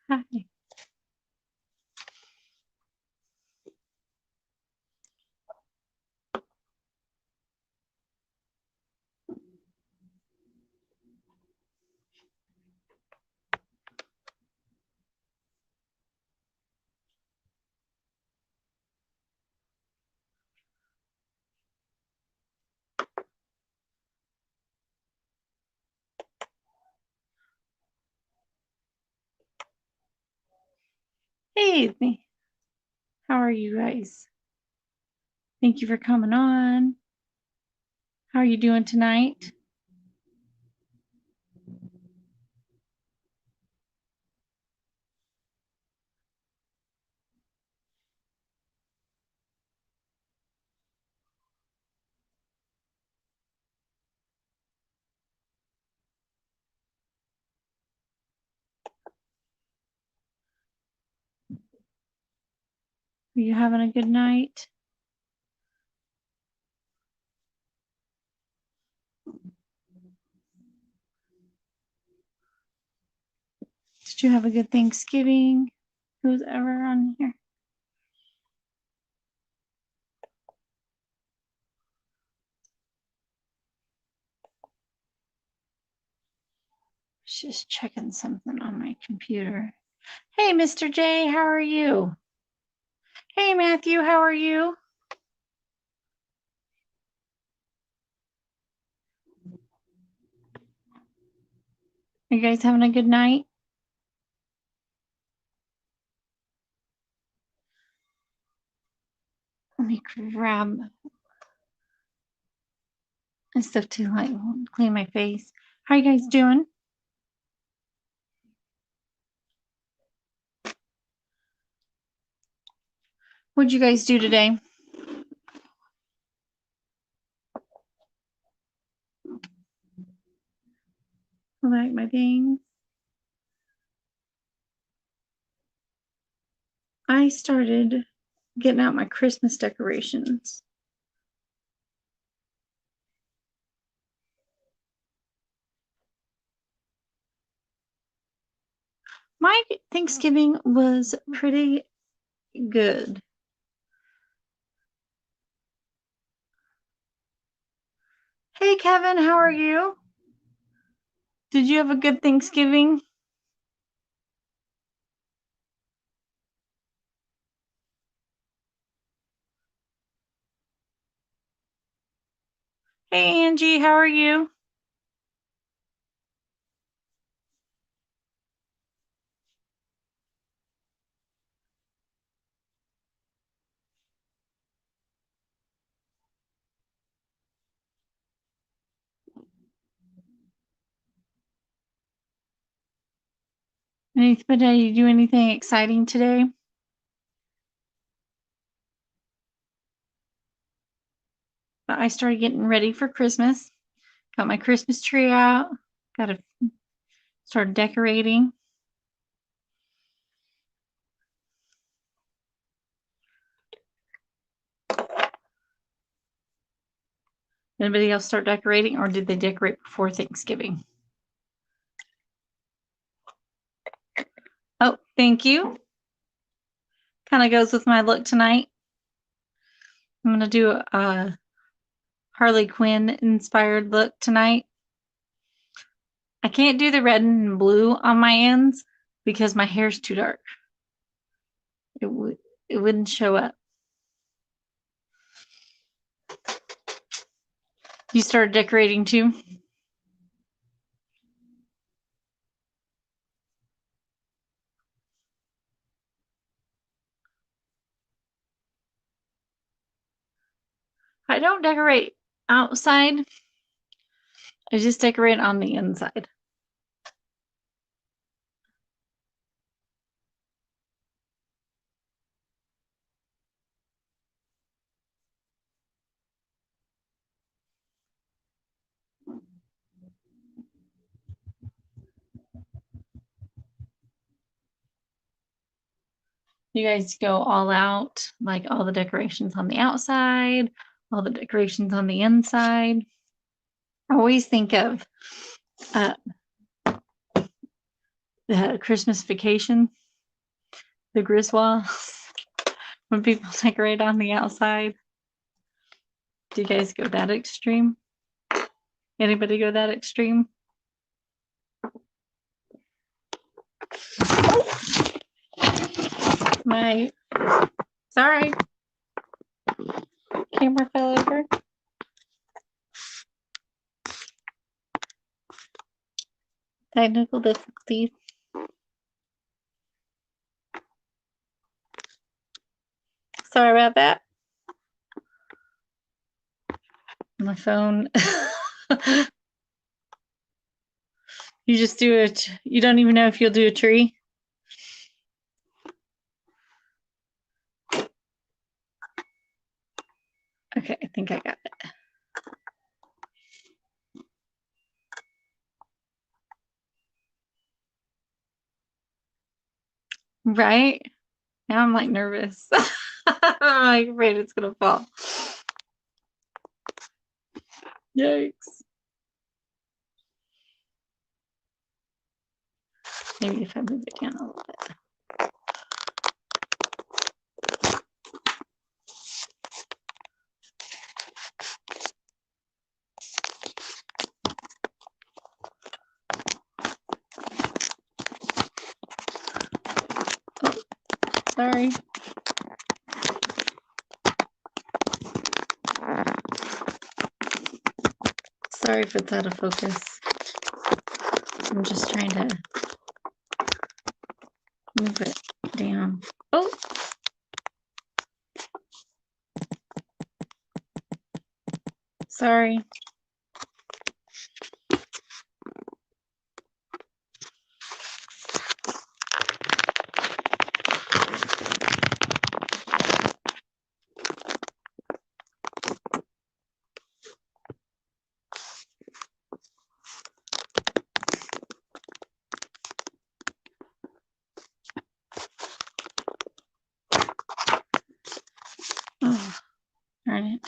Hi. Hey, how are you guys? Thank you for coming on. How are you doing tonight? Are you having a good night? Did you have a good Thanksgiving? Who's ever on here? Just checking something on my computer. Hey, Mr. J, how are you? Hey, Matthew, how are you? Are you guys having a good night? Let me grab and stuff to like clean my face. How you guys doing? What'd you guys do today? I like my things. I started getting out my Christmas decorations. My Thanksgiving was pretty good. Hey, Kevin, how are you? Did you have a good Thanksgiving? Hey, Angie, how are you? Did you do anything exciting today? But I started getting ready for Christmas. Got my Christmas tree out. Got to start decorating. Anybody else start decorating, or did they decorate before Thanksgiving? Oh, thank you. Kind of goes with my look tonight. I'm going to do a Harley Quinn inspired look tonight. I can't do the red and blue on my ends because my hair's too dark. It wouldn't show up. You started decorating too? I don't decorate outside. I just decorate on the inside. You guys go all out, like all the decorations on the outside, all the decorations on the inside. I always think of uh, the Christmas Vacation, the Griswolds, when people decorate on the outside. Do you guys go that extreme? Anybody go that extreme? Sorry. Camera fell over. Technical difficulties. Sorry about that. My phone. You just do it. You don't even know if you'll do a tree. Okay, I think I got it. Right? Now I'm like nervous. I'm like afraid it's gonna fall. Yikes. Maybe if I move it down a little bit. Oh, sorry. Sorry if it's out of focus. I'm just trying to move it down. Oh. Sorry. Oh, darn it.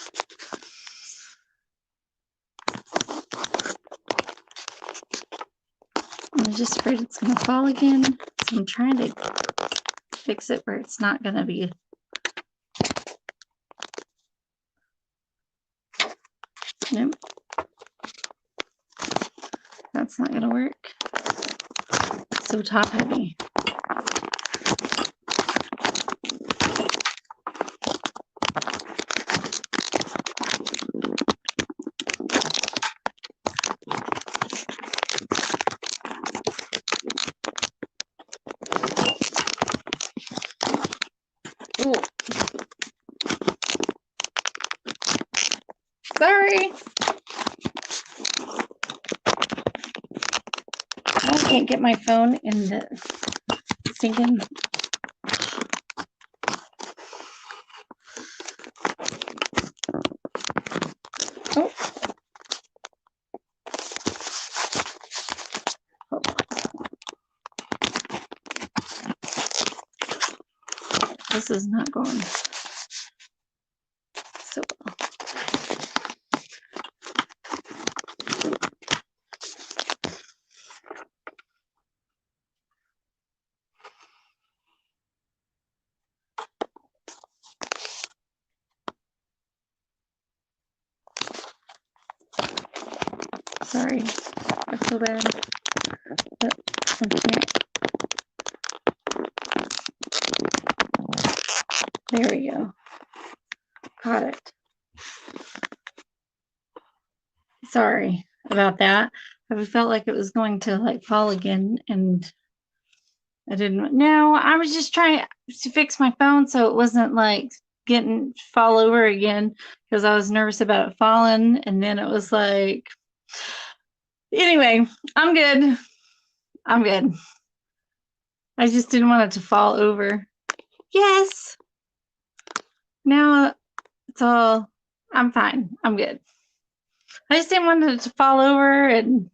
I'm just afraid it's going to fall again. So I'm trying to fix it where it's not going to be. Nope. That's not going to work. It's so top heavy. Ooh. Sorry. I can't get my phone in the sinking. Oh. This is not going so well. Sorry, that's so bad. But I can't. There we go. Caught it. Sorry about that. I felt like it was going to like fall again, and I didn't. No, I was just trying to fix my phone so it wasn't like getting fall over again because I was nervous about it falling, and then it was like. Anyway, I'm good. I'm good. I just didn't want it to fall over. Yes. Now it's all. I'm fine. I'm good. I just didn't want it to fall over, and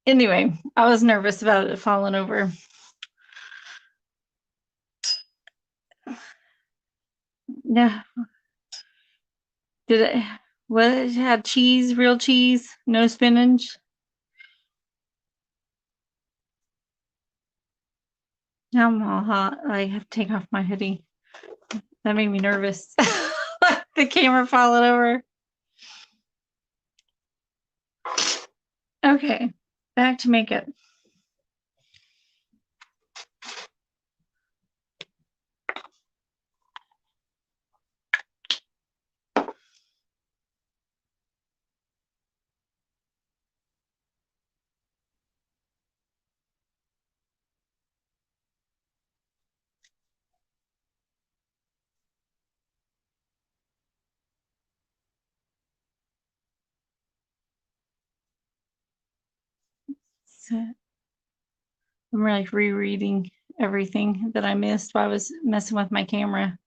anyway, I was nervous about it falling over. Yeah. Did it? What it had cheese, real cheese, no spinach. Now I'm all hot. I have to take off my hoodie. That made me nervous. The camera falling over. Okay, back to makeup. So I'm like rereading everything that I missed while I was messing with my camera.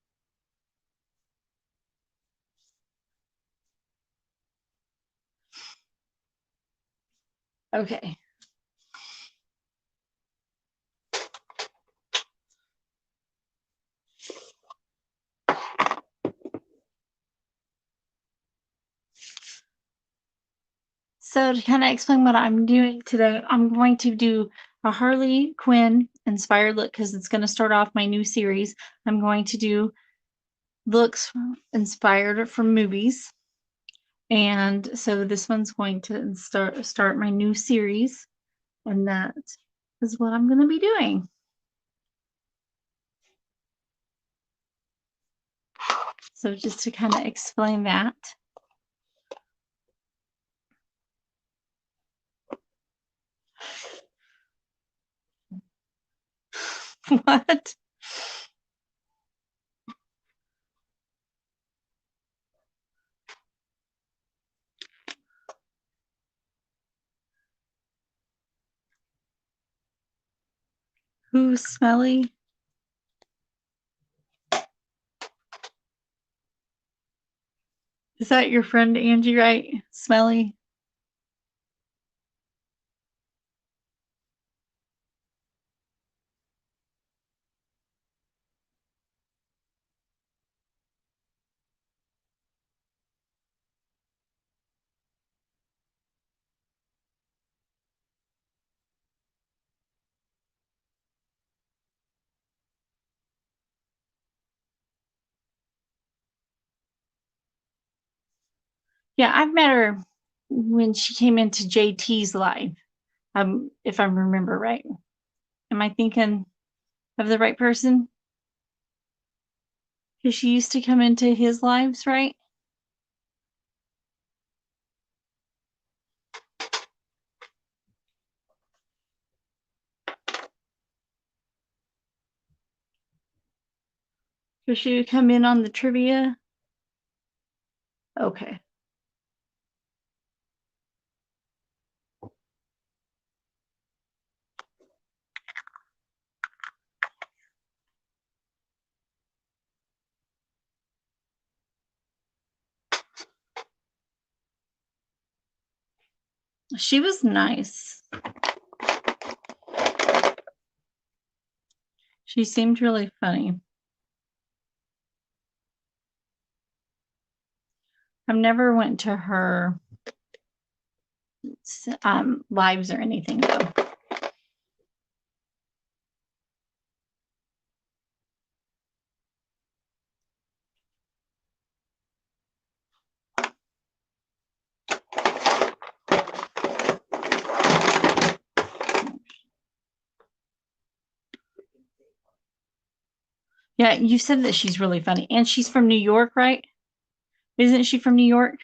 Okay. So to kind of explain what I'm doing today, I'm going to do a Harley Quinn inspired look because it's going to start off my new series. I'm going to do looks inspired from movies. And so this one's going to start my new series, and that is what I'm going to be doing. So just to kind of explain that. What? Who's smelly? Is that your friend Angie, right? Smelly? Yeah, I've met her when she came into JT's live, if I remember right. Am I thinking of the right person? Because she used to come into his lives, right? Because she would come in on the trivia. Okay. She was nice. She seemed really funny. I've never went to her lives or anything though. Yeah, you said that she's really funny. And she's from New York, right? Isn't she from New York?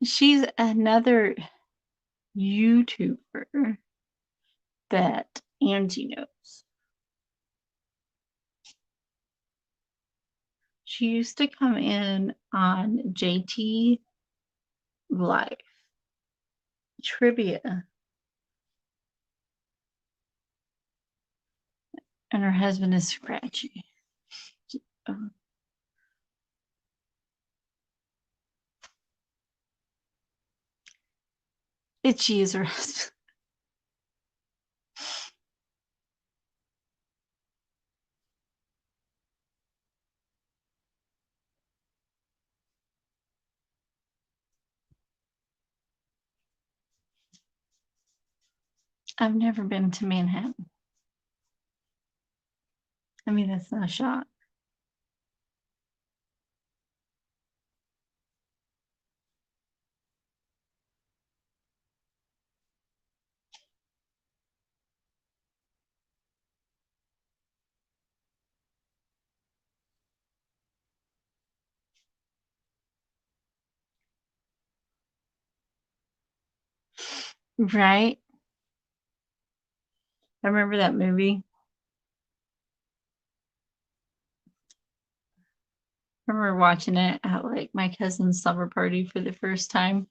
She's another YouTuber that Angie knows. She used to come in on JT Live Trivia, and her husband is Scratchy. Itchy is her husband. I've never been to Manhattan. I mean, that's not a shot. Right? I remember that movie. I remember watching it at like my cousin's summer party for the first time.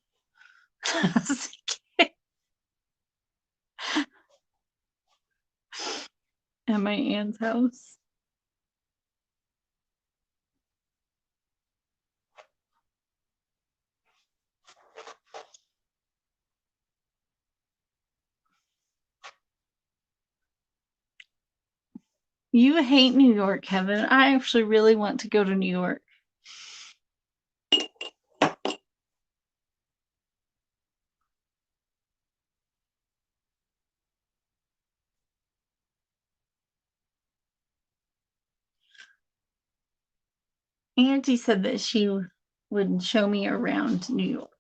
I was like, at my aunt's house. You hate New York, Kevin. I actually really want to go to New York. Auntie said that she would show me around New York.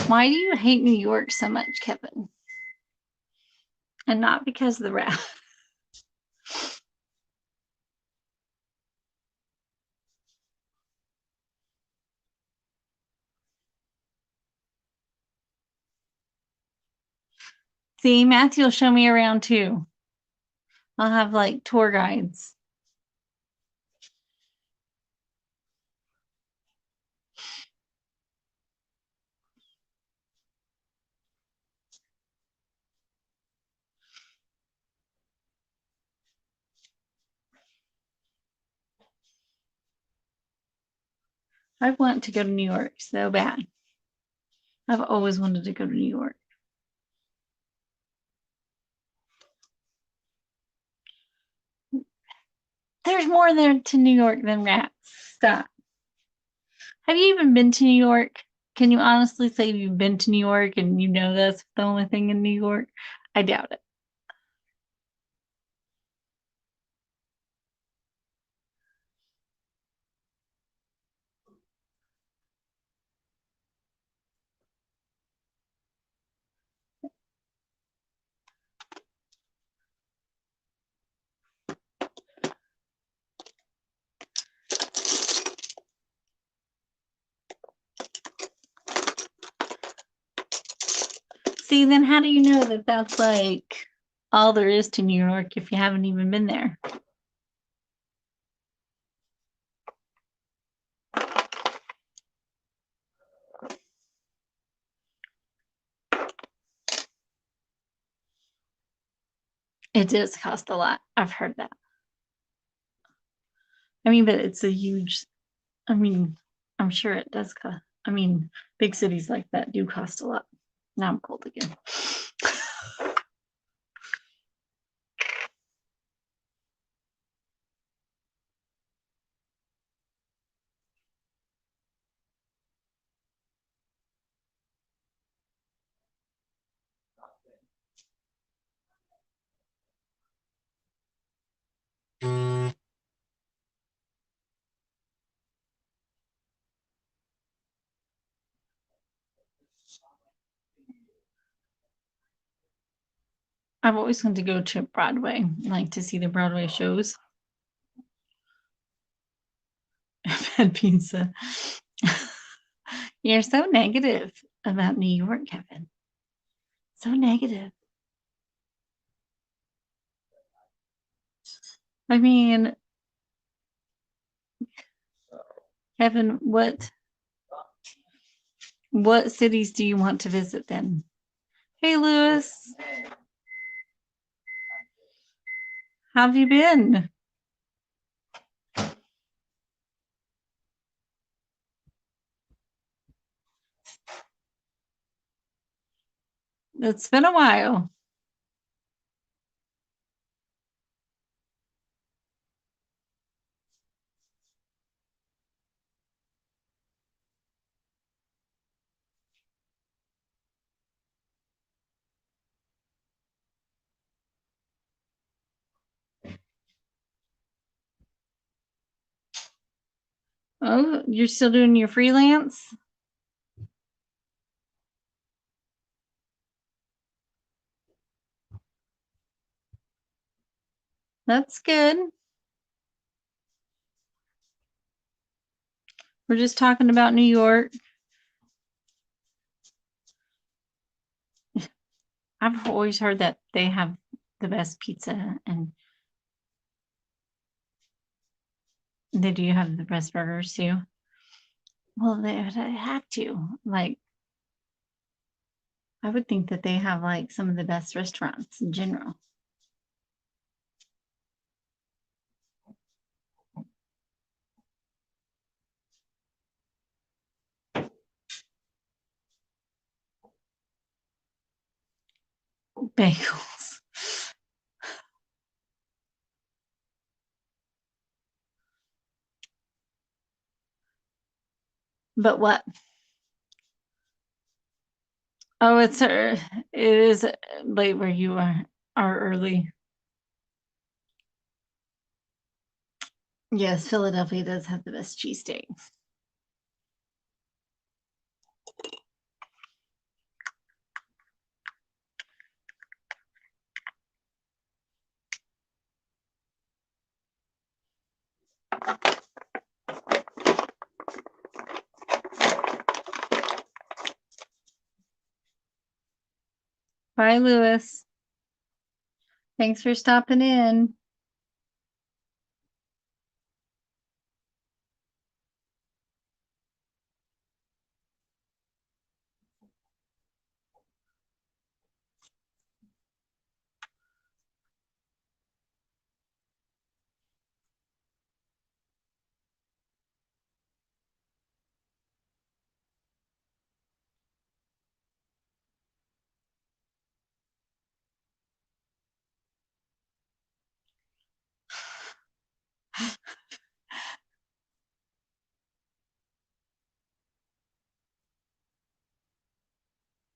Why do you hate New York so much, Kevin? And not because of the rat. See, Matthew will show me around too. I'll have like tour guides. I want to go to New York so bad. I've always wanted to go to New York. There's more there to New York than rats. Stop. Have you even been to New York? Can you honestly say you've been to New York and you know that's the only thing in New York? I doubt it. See, then how do you know that that's like all there is to New York if you haven't even been there? It does cost a lot. I've heard that. I mean, but it's a huge, I mean, I'm sure it does cost. I mean, big cities like that do cost a lot. Now I'm cold again. I've always wanted to go to Broadway, like to see the Broadway shows. Bad pizza. You're so negative about New York, Kevin. So negative. I mean, Kevin, what cities do you want to visit then? Hey, Lewis. How have you been? It's been a while. Oh, you're still doing your freelance? That's good. We're just talking about New York. I've always heard that they have the best pizza and they do have the best burgers too. Well, they have to. Like, I would think that they have like some of the best restaurants in general. Bagels. But what? Oh, it is late where you are early. Yes, Philadelphia does have the best cheesesteak. Bye, Lewis. Thanks for stopping in.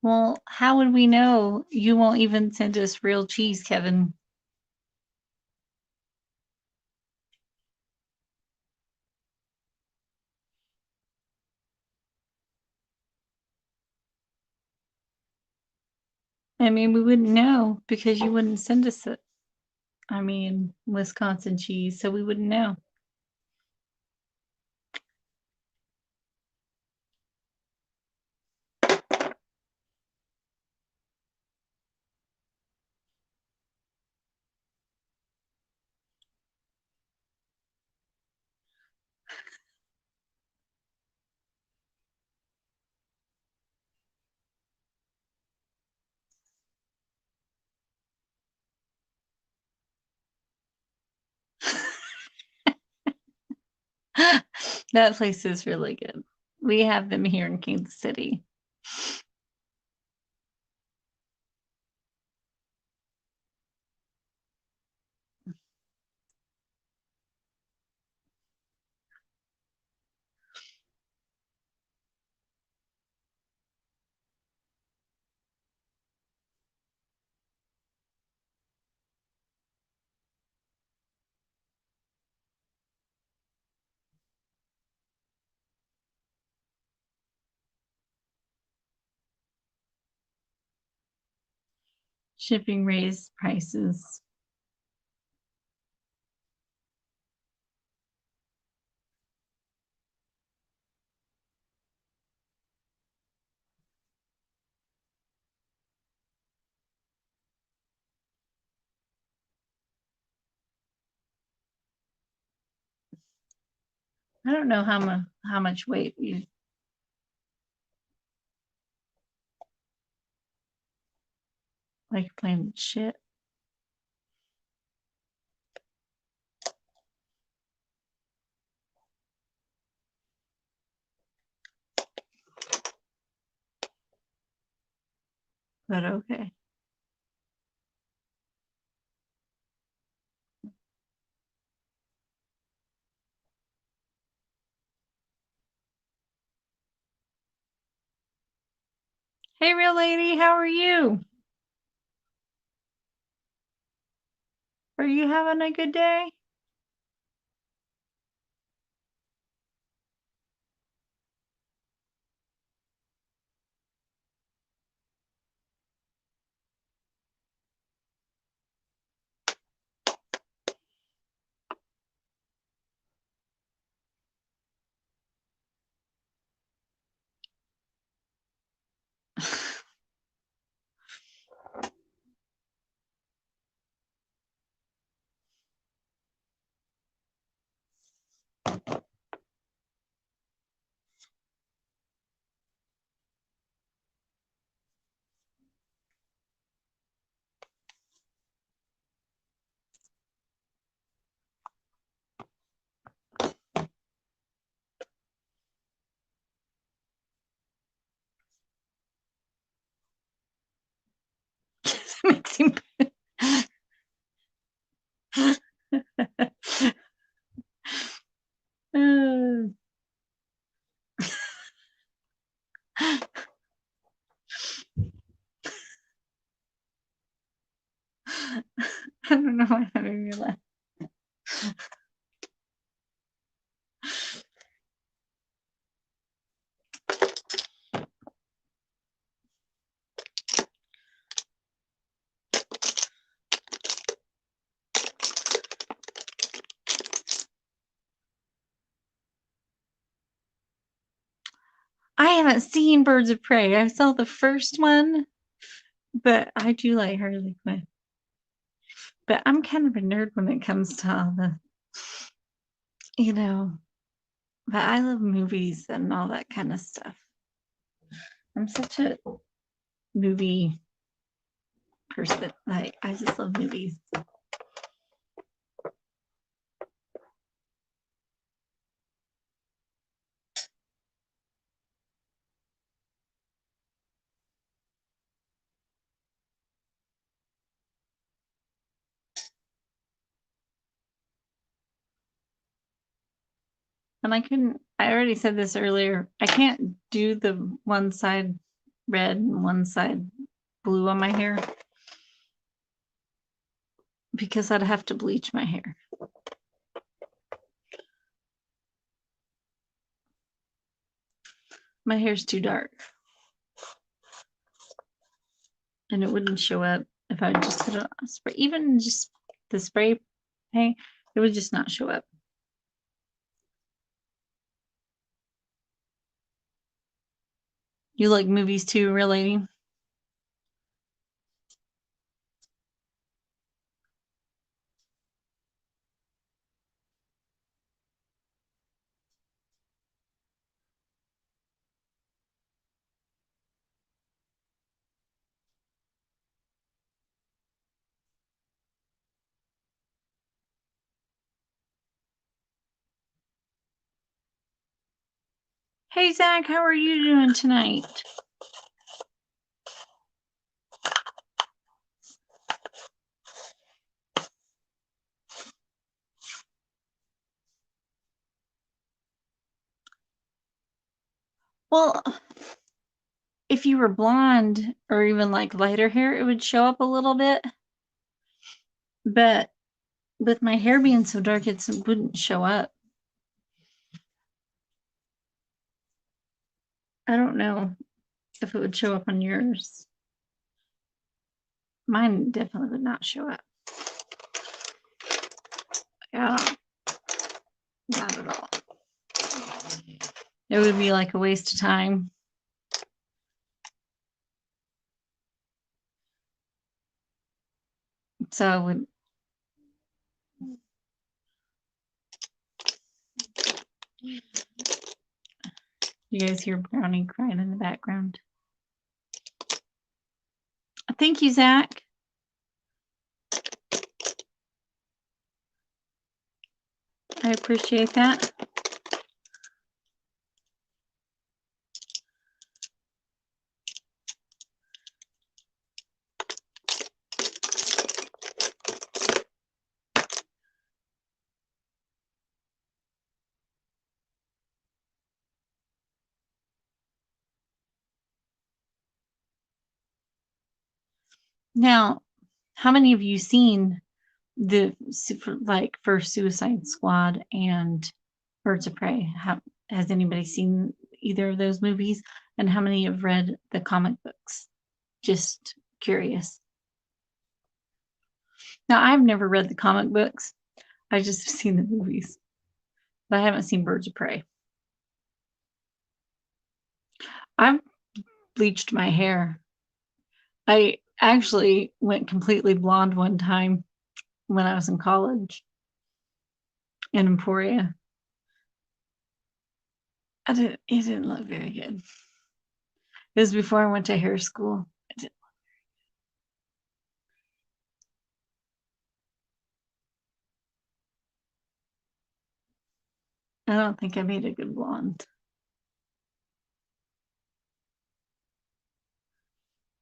Well, how would we know you won't even send us real cheese, Kevin? I mean, we wouldn't know because you wouldn't send us it. I mean, Wisconsin cheese, so we wouldn't know. That place is really good. We have them here in Kansas City. Shipping raised prices. I don't know how much weight you like playing shit. but okay. Hey, real lady, how are you? Are you having a good day? Makes him. I don't know why that made me laugh. I haven't seen Birds of Prey. I saw the first one, but I do like Harley Quinn. But I'm kind of a nerd when it comes to all the, you know, but I love movies and all that kind of stuff. I'm such a movie person. Like, I just love movies. And I already said this earlier, I can't do the one side red and one side blue on my hair because I'd have to bleach my hair. My hair's too dark. And it wouldn't show up if I just put it on spray. Even just the spray paint, it would just not show up. You like movies too, real lady? Hey, Zach, how are you doing tonight? Well, if you were blonde or even like lighter hair, it would show up a little bit. But with my hair being so dark, it wouldn't show up. I don't know if it would show up on yours. Mine definitely would not show up. Yeah, not at all. It would be like a waste of time. So I would. You guys hear Brownie crying in the background. Thank you, Zach. I appreciate that. Now, how many of you seen for Suicide Squad and Birds of Prey? Has anybody seen either of those movies? And how many have read the comic books? Just curious. Now, I've never read the comic books. I just seen the movies, but I haven't seen Birds of Prey. I've bleached my hair. I actually went completely blonde one time when I was in college in Emporia. It didn't look very good. It was before I went to hair school. I don't think I made a good blonde.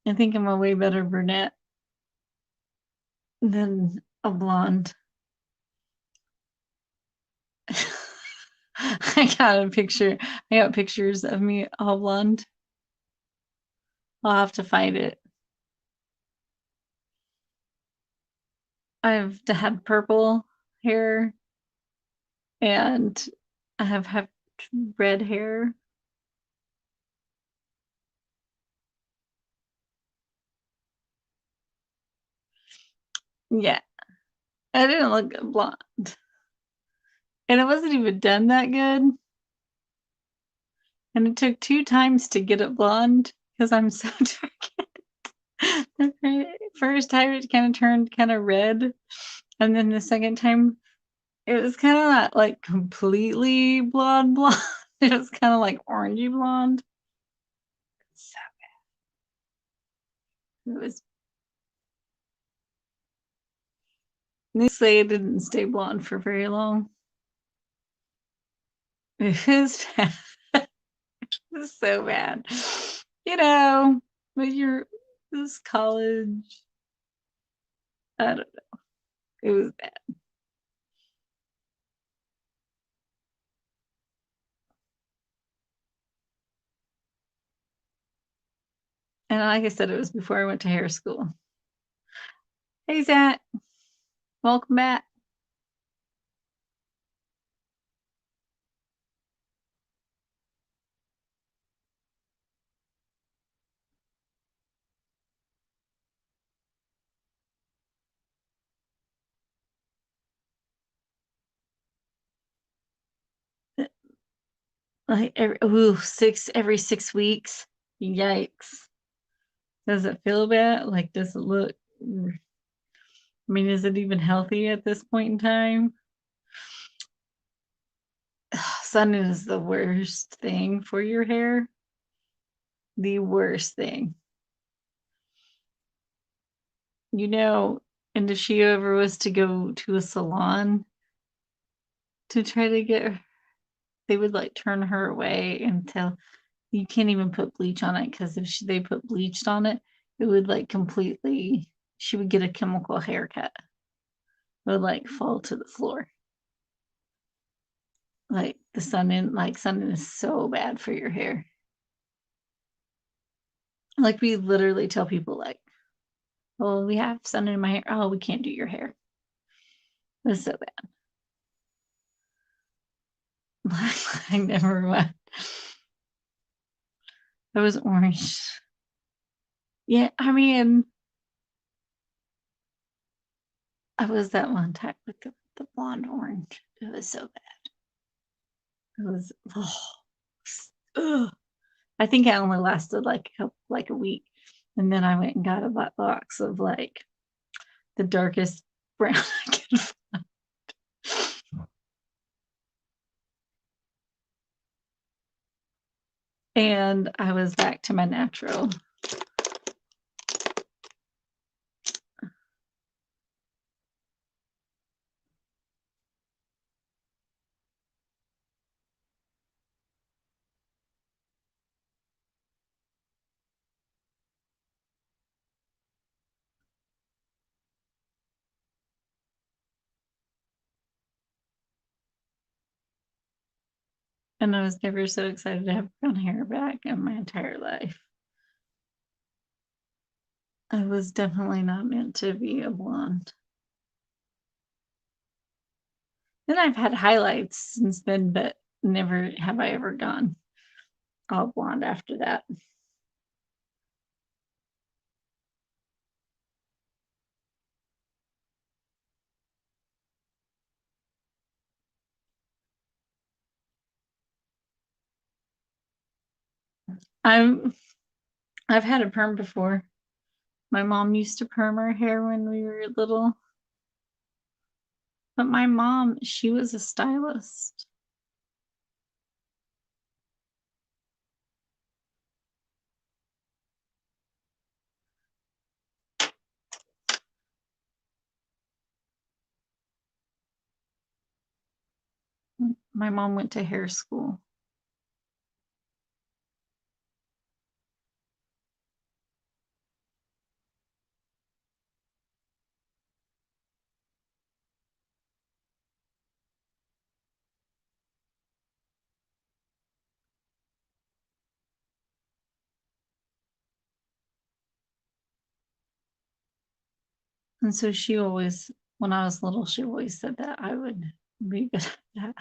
I think I'm a way better brunette than a blonde. I got pictures of me all blonde. I'll have to find it. I've had purple hair and I have had red hair. Yeah, I didn't look blonde. And it wasn't even done that good. And it took 2 times to get it blonde because I'm so dark. The first time it kind of turned kind of red. And then the second time it was kind of not like completely blonde. It was kind of like orangey blonde. So bad. It was. They say it didn't stay blonde for very long. It is bad. It's so bad. You know, but this college, I don't know. It was bad. And like I said, it was before I went to hair school. Hey, Zach, welcome back. Like every 6 weeks. Yikes. Does it feel bad? Like, does it look? I mean, is it even healthy at this point in time? Sun is the worst thing for your hair. The worst thing. You know, and if she ever was to go to a salon to try to get her, they would like turn her away and tell you can't even put bleach on it because if they put bleach on it, it would like completely, she would get a chemical haircut. It would like fall to the floor. Like sun is so bad for your hair. Like we literally tell people like, well, we have sun in my hair. Oh, we can't do your hair. It's so bad. I never went. It was orange. Yeah, I mean, I was that one time with the blonde orange. It was so bad. It was, ugh. I think I only lasted like a week. And then I went and got a box of like the darkest brown I could find. And I was back to my natural. And I was never so excited to have brown hair back in my entire life. I was definitely not meant to be a blonde. Then I've had highlights since then, but never have I ever gone all blonde after that. I'm I've had a perm before. My mom used to perm her hair when we were little. But my mom, she was a stylist. My mom went to hair school. And so she always, when I was little, she always said that I would be good at that.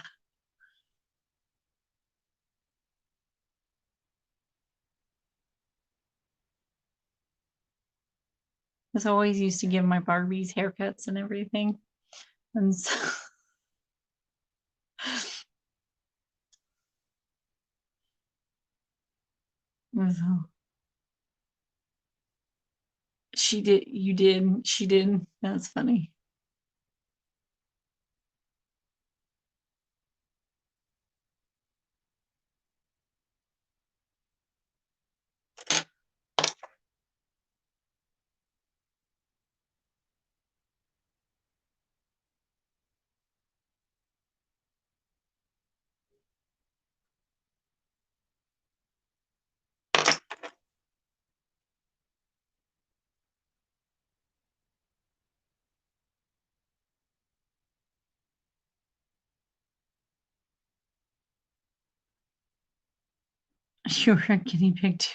Because I always used to give my Barbies haircuts and everything. And so, so she did, you did, she did. That's funny. You were a guinea pig too.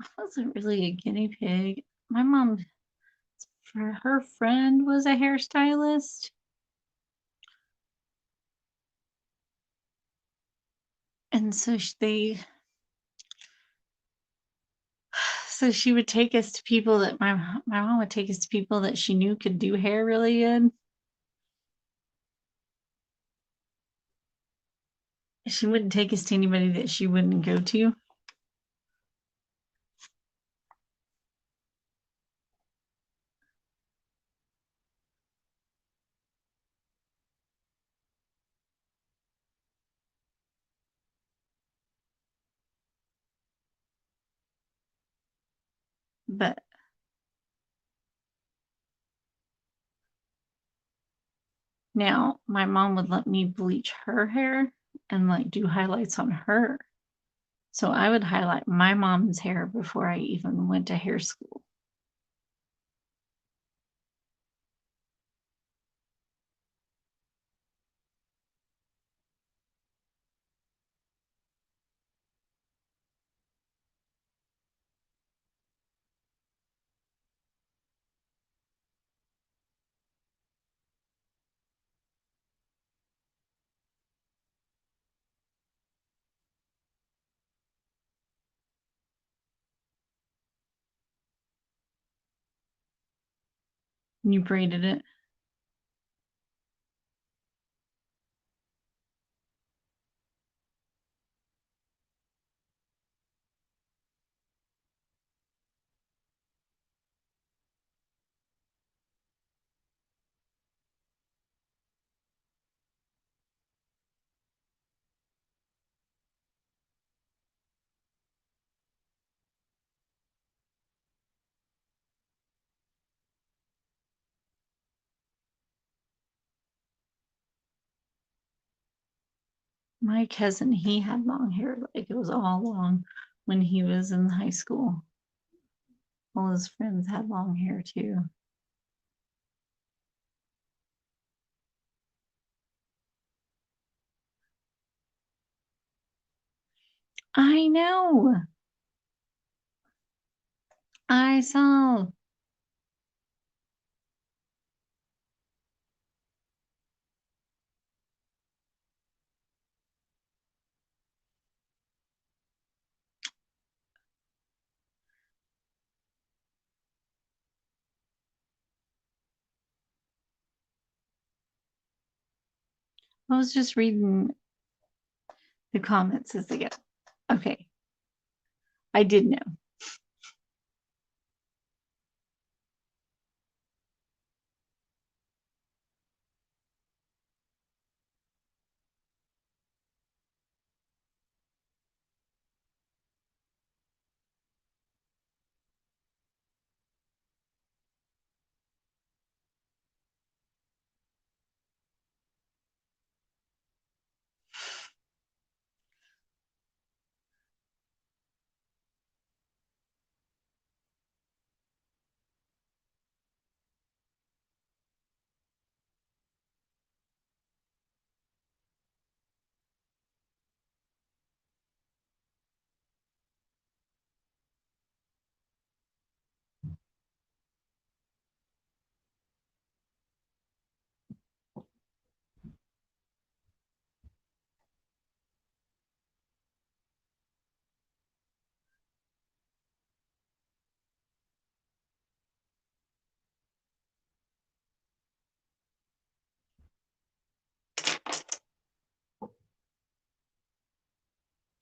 I wasn't really a guinea pig. My mom, for her friend, was a hairstylist. And so so she would take us to people that my mom would take us to people that she knew could do hair really good. She wouldn't take us to anybody that she wouldn't go to. But now my mom would let me bleach her hair and like do highlights on her. So I would highlight my mom's hair before I even went to hair school. You braided it. My cousin, he had long hair, like it was all long when he was in high school. All his friends had long hair too. I know. I saw. I was just reading the comments as they go. Okay. I did know.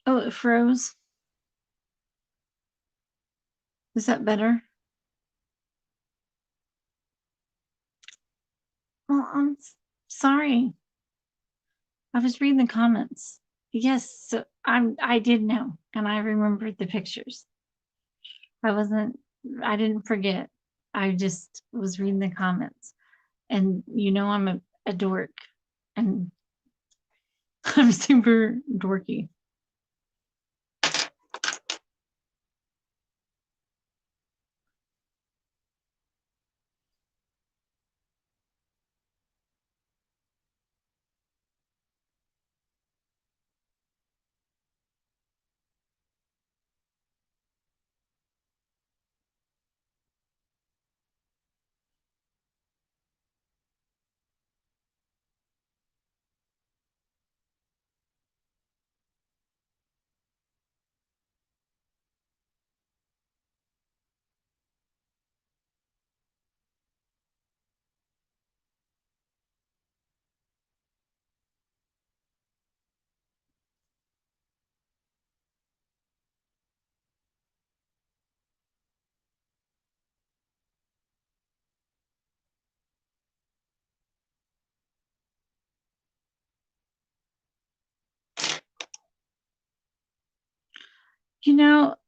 Oh, it froze. Is that better? Well, sorry. I was reading the comments. Yes, so I did know, and I remembered the pictures. I wasn't I didn't forget. I just was reading the comments. And I'm a dork and I'm super dorky.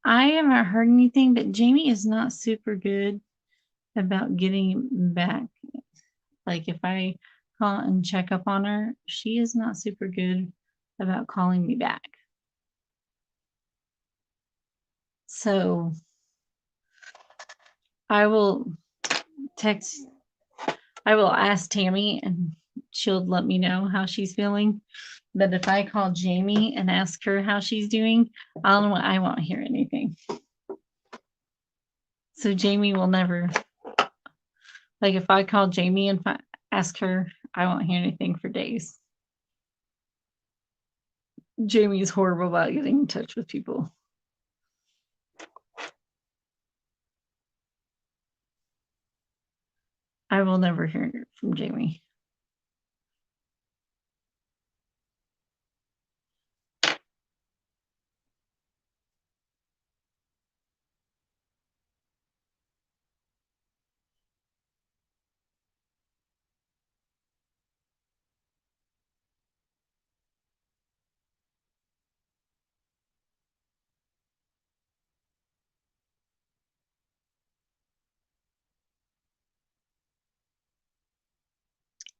I haven't heard anything, but Jamie is not super good about getting back. Like if I call and check up on her, she is not super good about calling me back. So I will text, I will ask Tammy and she'll let me know how she's feeling. But if I call Jamie and ask her how she's doing, I won't hear anything. So Jamie will never, like if I call Jamie and ask her, I won't hear anything for days. Jamie is horrible about getting in touch with people. I will never hear from Jamie.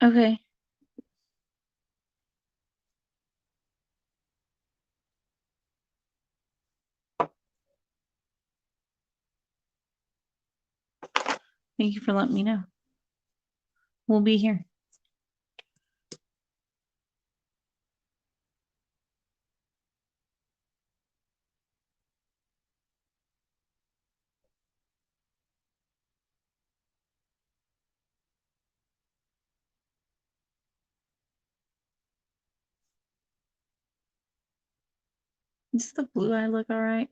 Okay. Thank you for letting me know. We'll be here. Does the blue eye look all right?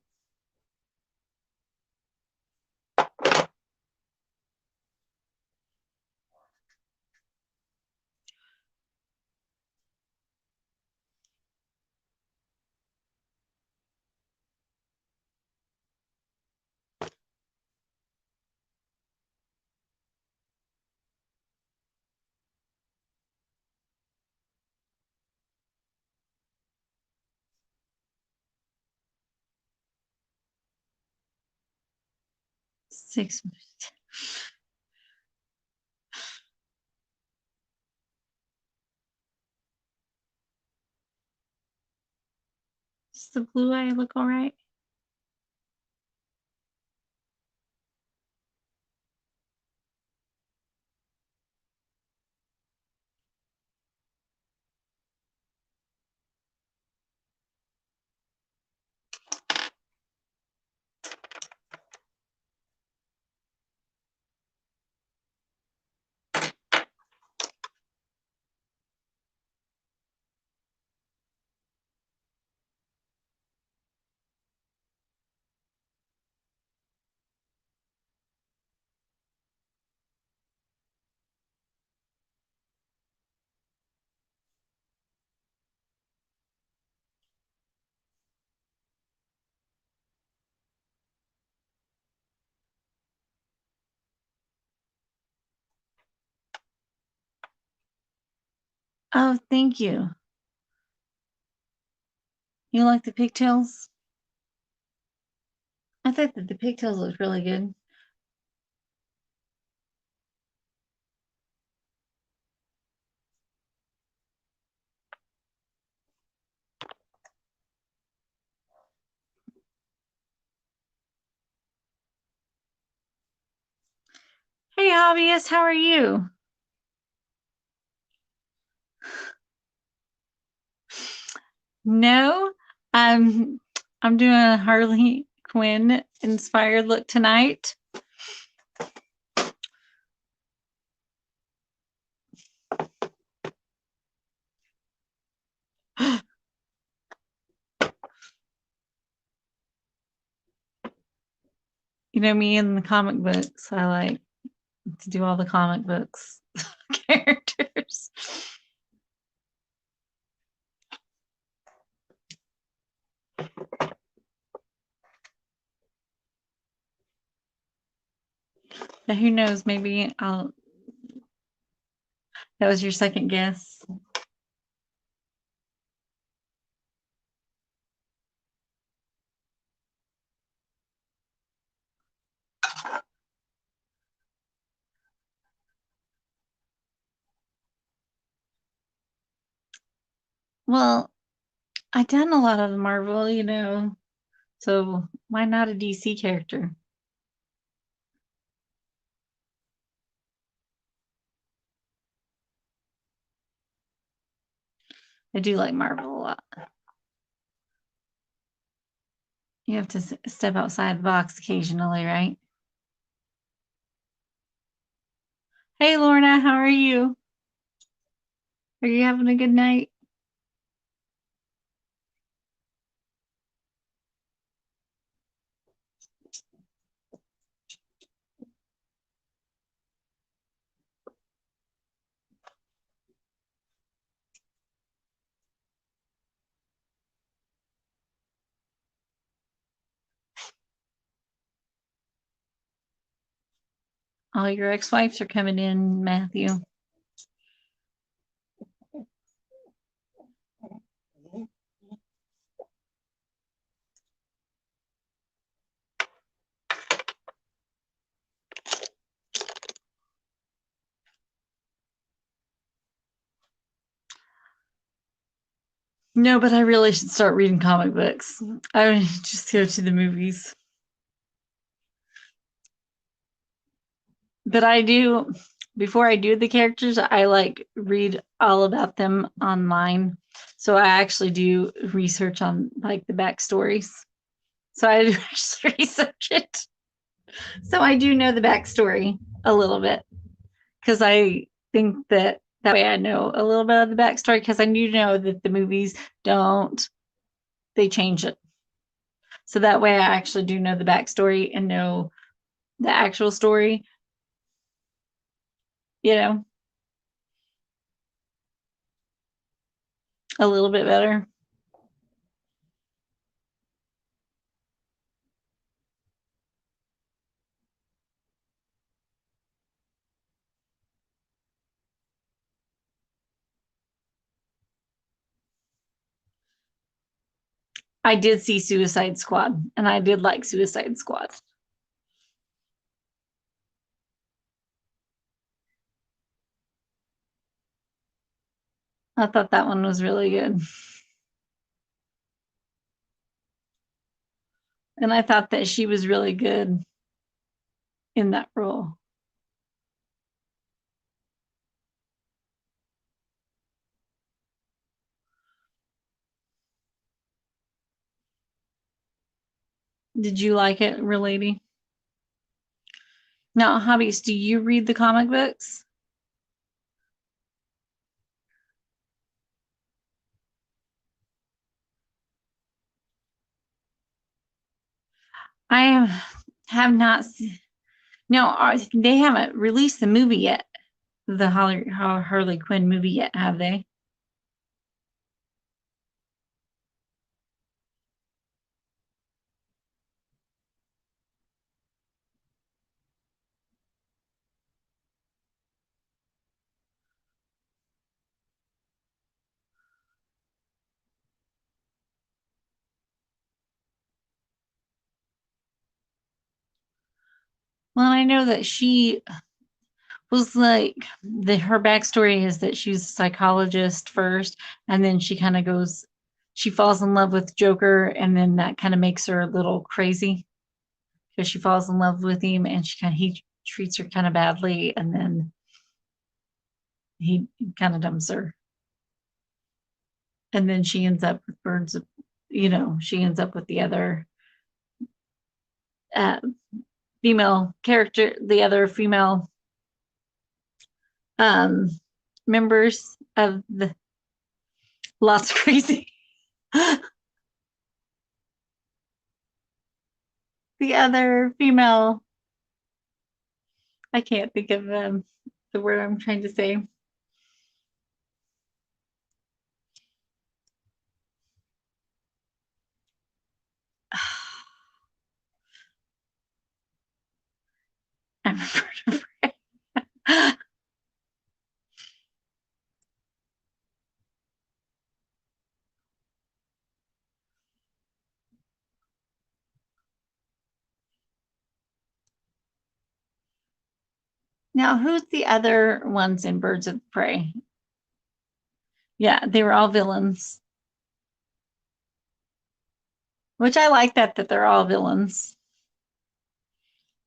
Six. Does the blue eye look all right? Oh, thank you. You like the pigtails? I thought that the pigtails looked really good. Hey, hobbyist, how are you? No, I'm doing a Harley Quinn inspired look tonight. You know me in the comic books. I like to do all the comic books characters. Now, who knows? Maybe I'll. That was your second guess. Well, I've done a lot of the Marvel, so why not a DC character? I do like Marvel a lot. You have to step outside the box occasionally, right? Hey, Lorna, how are you? Are you having a good night? All your ex-wives are coming in, Matthew. No, but I really should start reading comic books. I would just go to the movies. But I do, before I do the characters, I like read all about them online. So I actually do research on like the backstories. So I do actually research it. So I do know the backstory a little bit because I think that way I know a little bit of the backstory because I do know that the movies don't, they change it. So that way I actually do know the backstory and know the actual story, you know, a little bit better. I did see Suicide Squad, and I did like Suicide Squad. I thought that one was really good. And I thought that she was really good in that role. Did you like it, Lady? Now, hobbies, do you read the comic books? I have not. No, they haven't released the movie yet. The Harley Quinn movie yet, have they? Well, I know that she was like her backstory is that she's a psychologist first, and then she falls in love with Joker, and then that kind of makes her a little crazy because she falls in love with him, and he treats her kind of badly, and then he kind of dumps her, and then she ends up with she ends up with the other uh, female character, the other female um, members of the lots of crazy. The other female, I can't think of the word I'm trying to say. I'm Now, who's the other ones in Birds of Prey? Yeah, they were all villains, which I like that they're all villains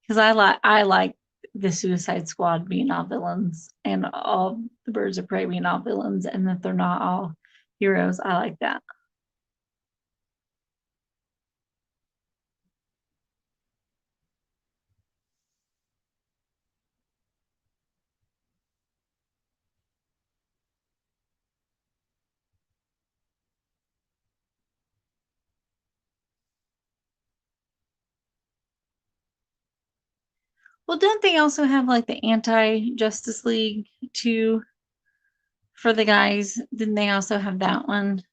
because I like the Suicide Squad being all villains and all the Birds of Prey being all villains, and that they're not all heroes. I like that. Well, don't they also have like the anti Justice League too for the guys? Didn't they also have that one?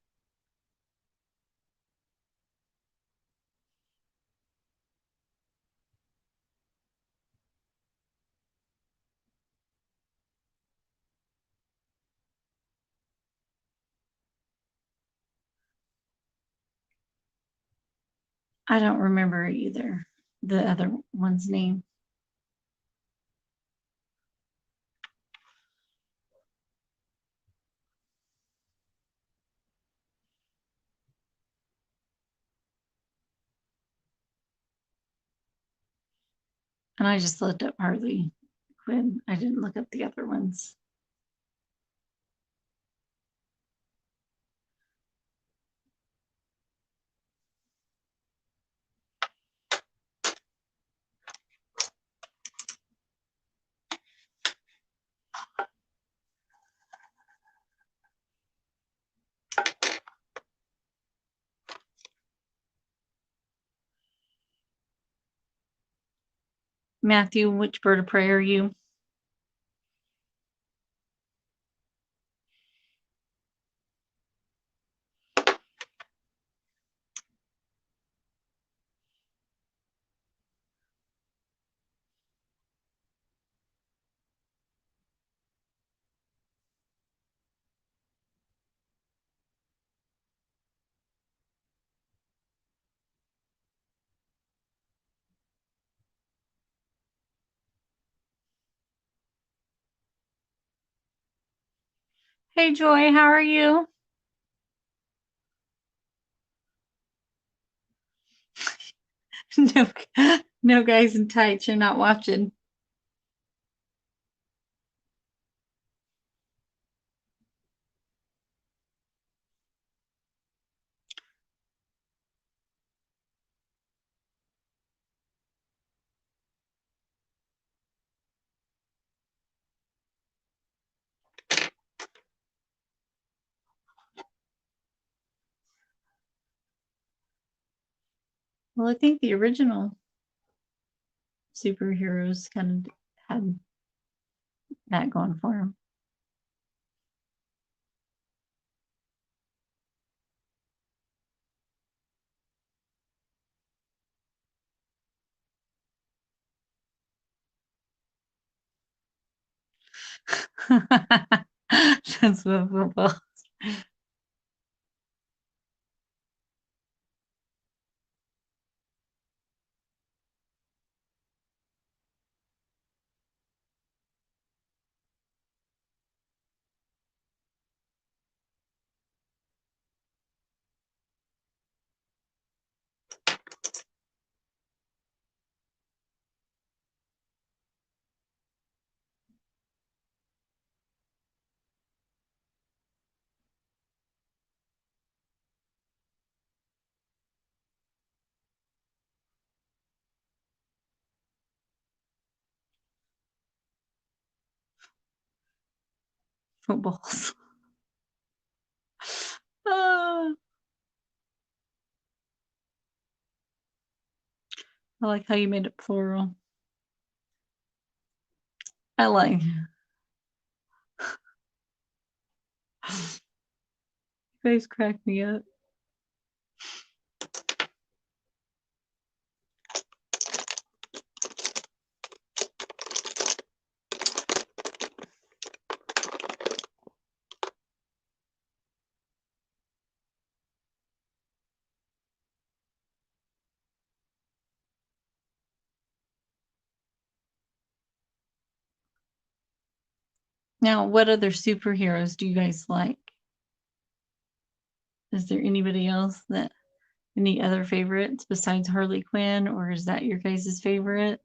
I don't remember either the other one's name. And I just looked up Harley Quinn. I didn't look up the other ones. Matthew, which bird of prey are you? Hey, Joy, how are you? No, no guys in tights. You're not watching. Well, I think the original superheroes kind of had that going for them. That's what football. Footballs. Ah, I like how you made it plural. I like. You guys crack me up. Now, what other superheroes do you guys like? Is there anybody else that any other favorites besides Harley Quinn, or is that your guys' favorite?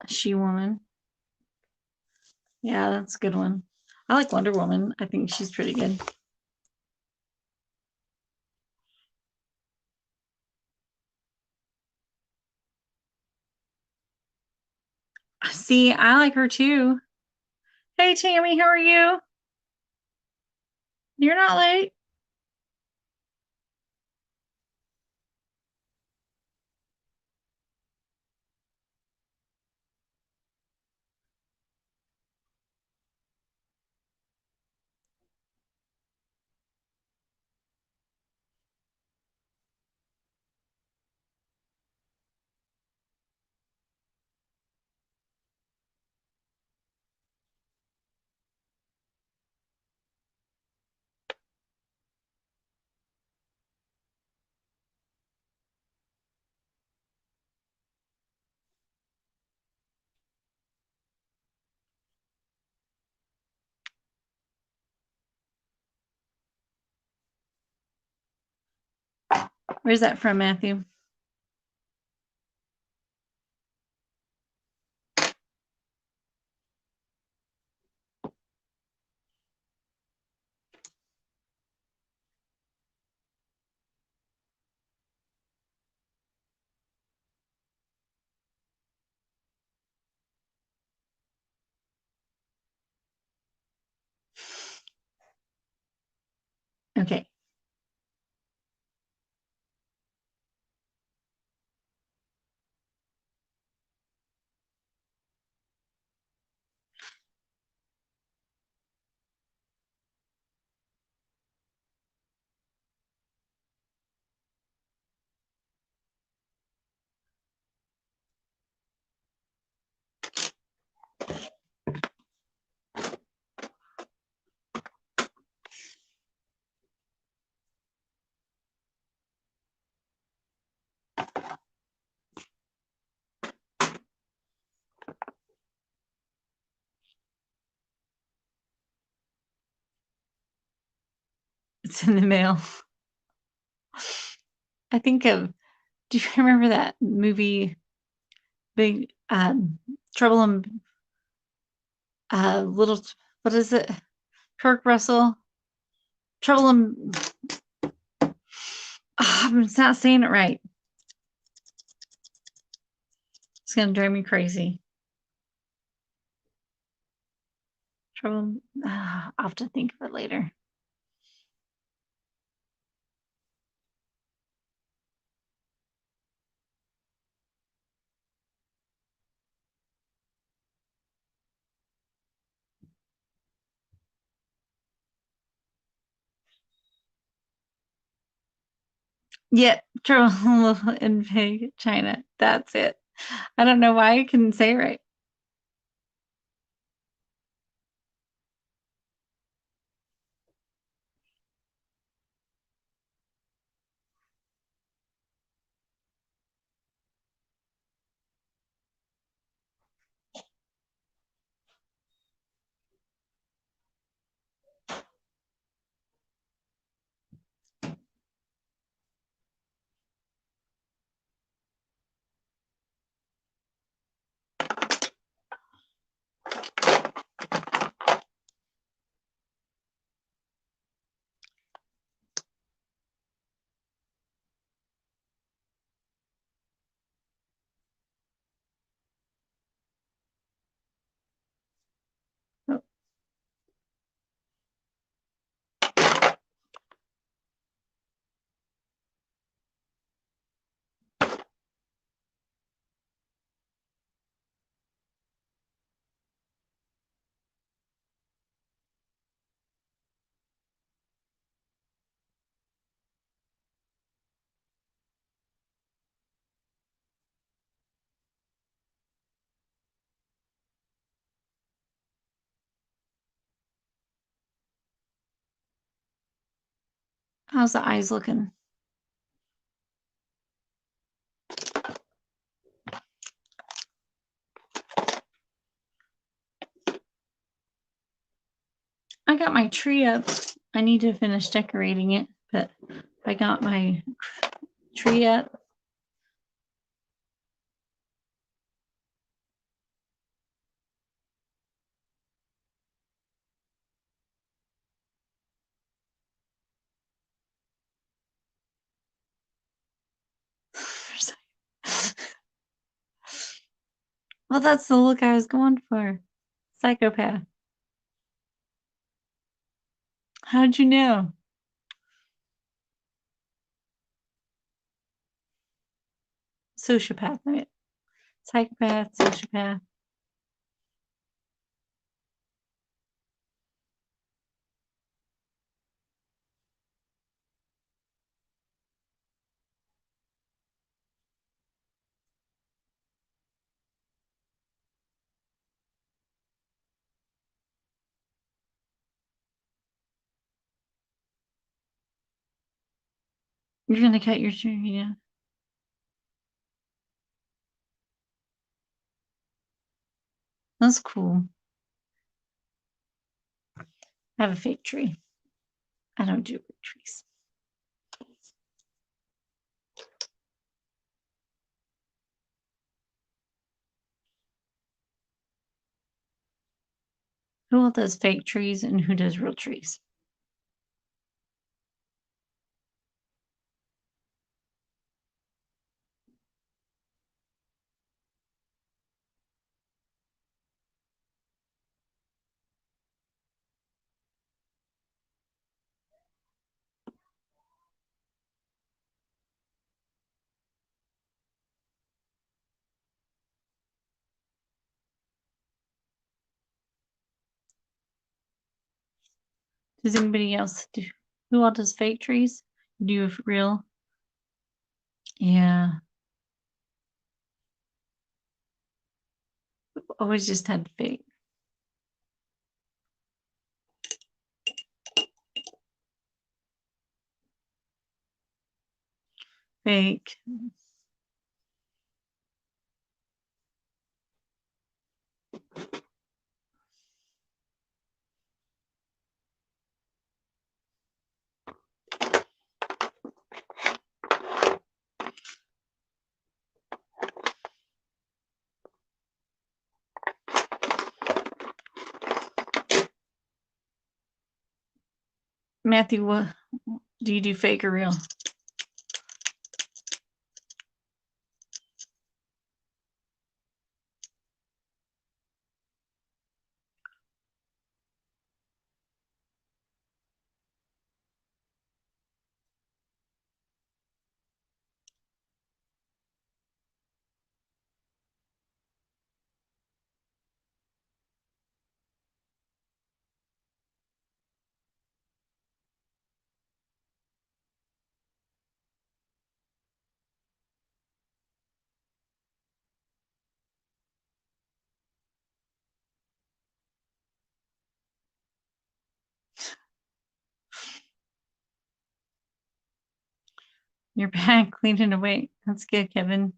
She Woman. Yeah, that's a good one. I like Wonder Woman. I think she's pretty good. See, I like her too. Hey, Tammy, how are you? You're not late. Where's that from, Matthew? Okay. It's in the mail. I think of, do you remember that movie, Big Trouble in Little, what is it? Kirk Russell? Trouble in, I'm not saying it right. It's going to drive me crazy. Trouble, I'll have to think of it later. Yeah, Trouble in Big China. That's it. I don't know why I couldn't say it right. Oh, how's the eyes looking? I got my tree up. I need to finish decorating it, but I got my tree up. Well, that's the look I was going for. Psychopath. How'd you know? Sociopath, right? Psychopath, sociopath. You're gonna cut your tree, yeah. That's cool. I have a fake tree. I don't do big trees. Who all does fake trees and who does real trees? Does anybody else do? Who all does fake trees? Do you real? Yeah. Always just had fake. Fake. Matthew, what do you do, fake or real? You're back cleaning away. That's good, Kevin.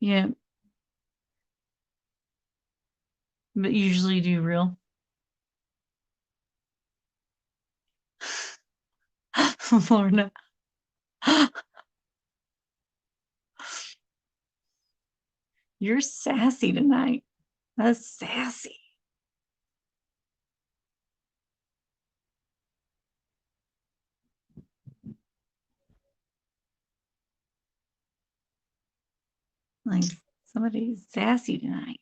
Yeah, but usually do real. Lorna. You're sassy tonight. That's sassy. Like somebody's sassy tonight.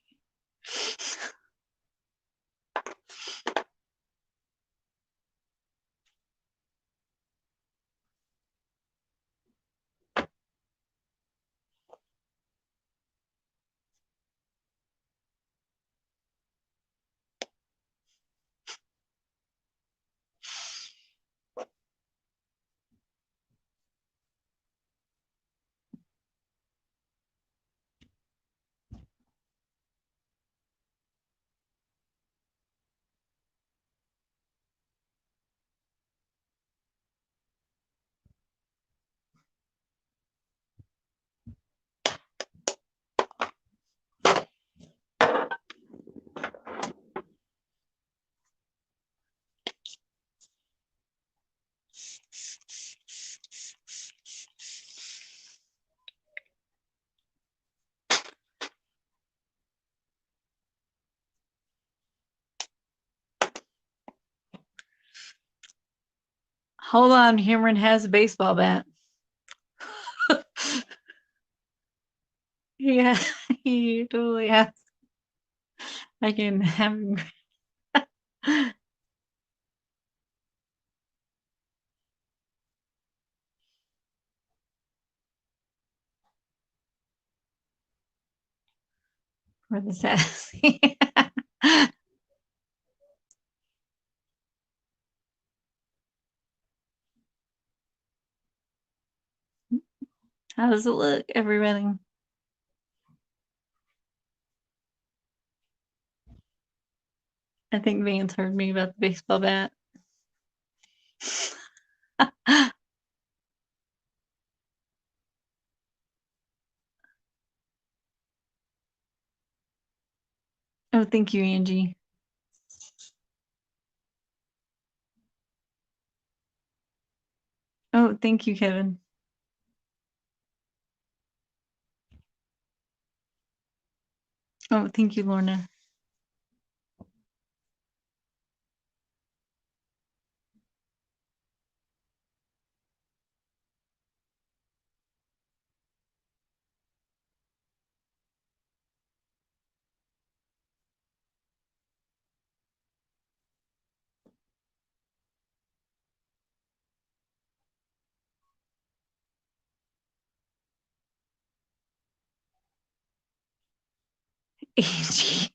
Hold on, Cameron has a baseball bat. Yeah, he totally has. I can have him. Or the sassy. How does it look, everybody? I think Vance heard me about the baseball bat. Oh, thank you, Angie. Oh, thank you, Kevin. Oh, thank you, Lorna. Angie.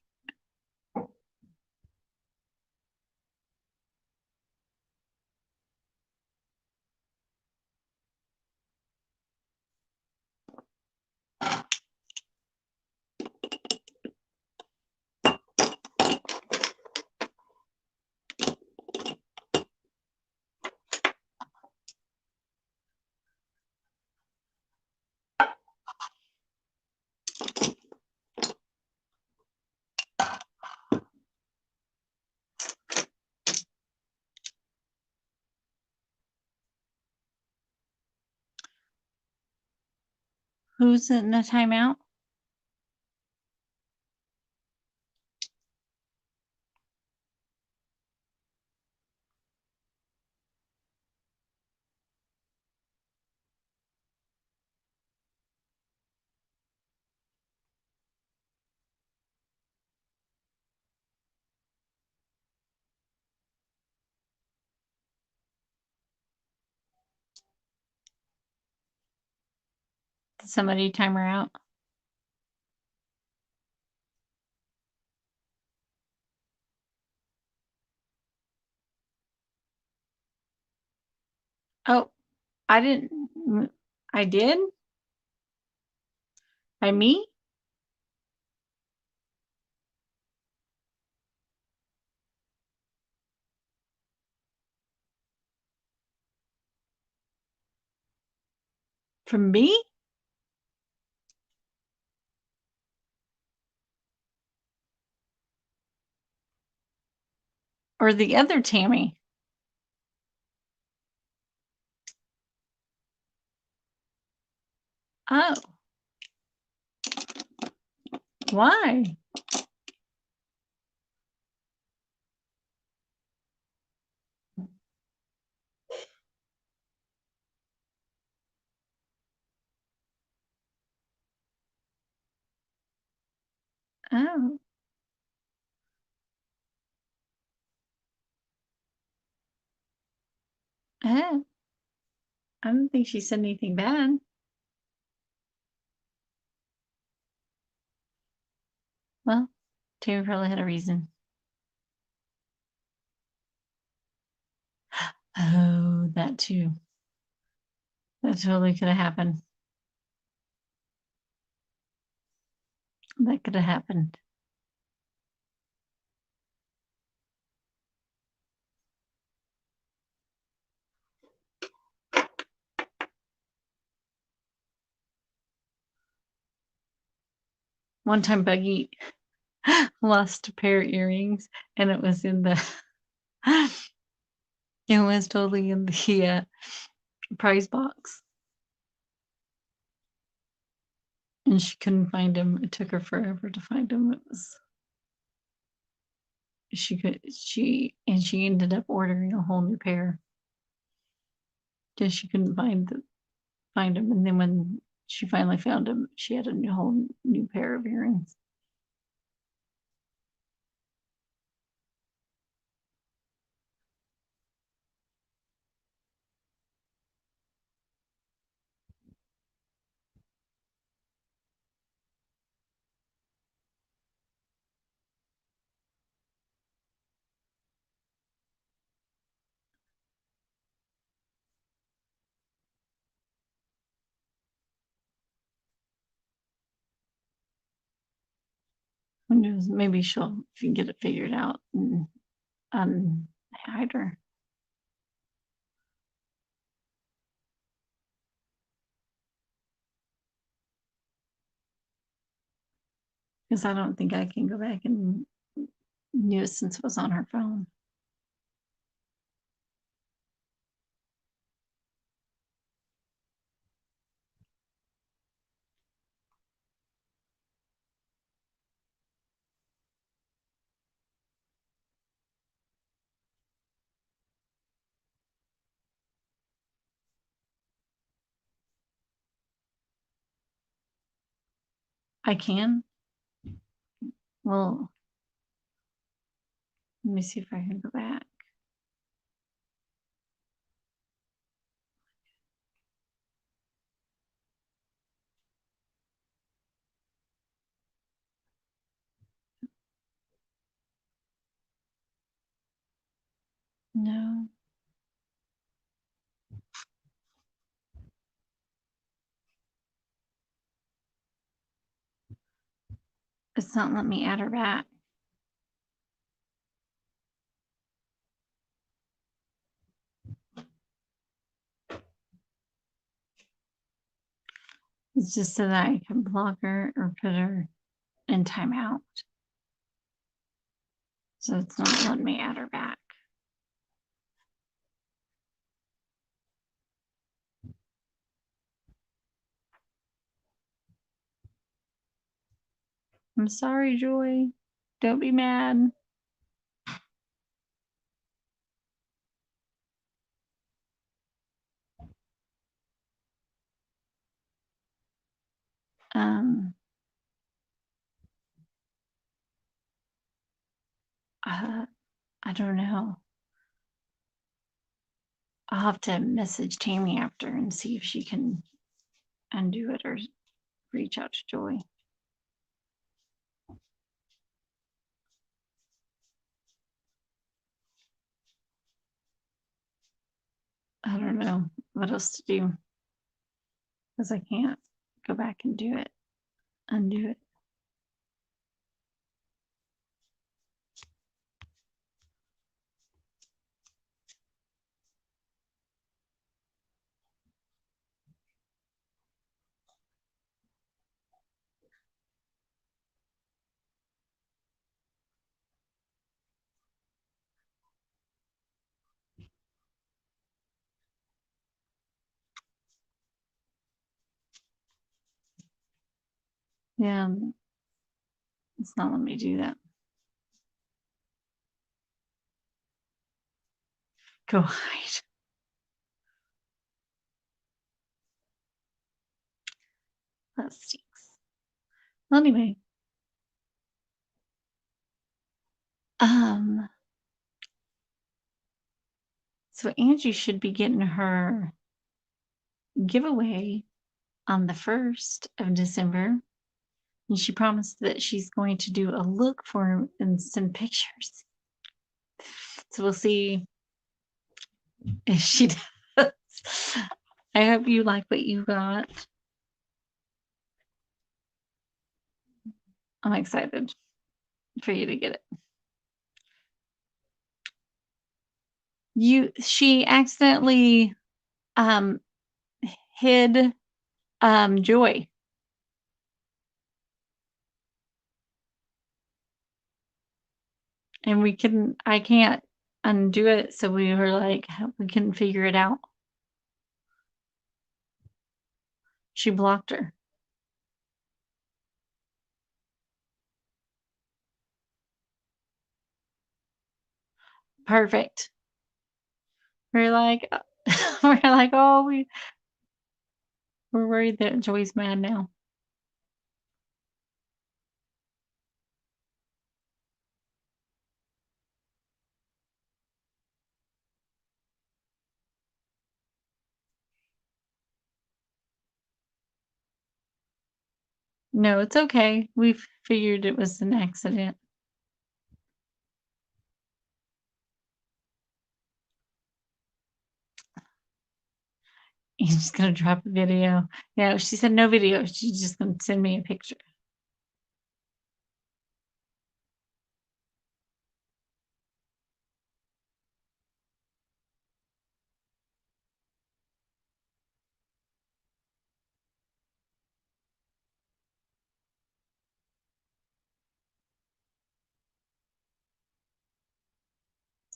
Who's in a timeout? Did somebody time her out? Oh, I didn't. I did? By me? From me? Or the other Tammy? Oh, why? Oh, oh. I don't think she said anything bad. Well, Tammy probably had a reason. Oh, that too. That totally could have happened. That could have happened. One time Buggy lost a pair of earrings and it was in the it was totally in the prize box. And she couldn't find them. It took her forever to find them. It was she ended up ordering a whole new pair because she couldn't find them. And then when she finally found them, she had a whole new pair of earrings. Who knows? Maybe she'll get it figured out and hide her. Because I don't think I can go back and knew it since it was on her phone. I can. Well, let me see if I can go back. No. It's not letting me add her back. It's just so that I can block her or put her in timeout. So it's not letting me add her back. I'm sorry, Joy. Don't be mad. I don't know. I'll have to message Tammy after and see if she can undo it or reach out to Joy. I don't know what else to do because I can't go back and do it, undo it. Yeah, it's not letting me do that. Go hide. That stinks. Well, anyway, so Angie should be getting her giveaway on the 1st of December. And she promised that she's going to do a look for him and send pictures. So we'll see if she does. I hope you like what you got. I'm excited for you to get it. She accidentally hid Joy. And I can't undo it, so we were like, we couldn't figure it out. She blocked her. Perfect. We're like, oh, we're worried that Joy's mad now. No, it's okay. We figured it was an accident. He's just gonna drop a video. Yeah, she said no video. She's just gonna send me a picture.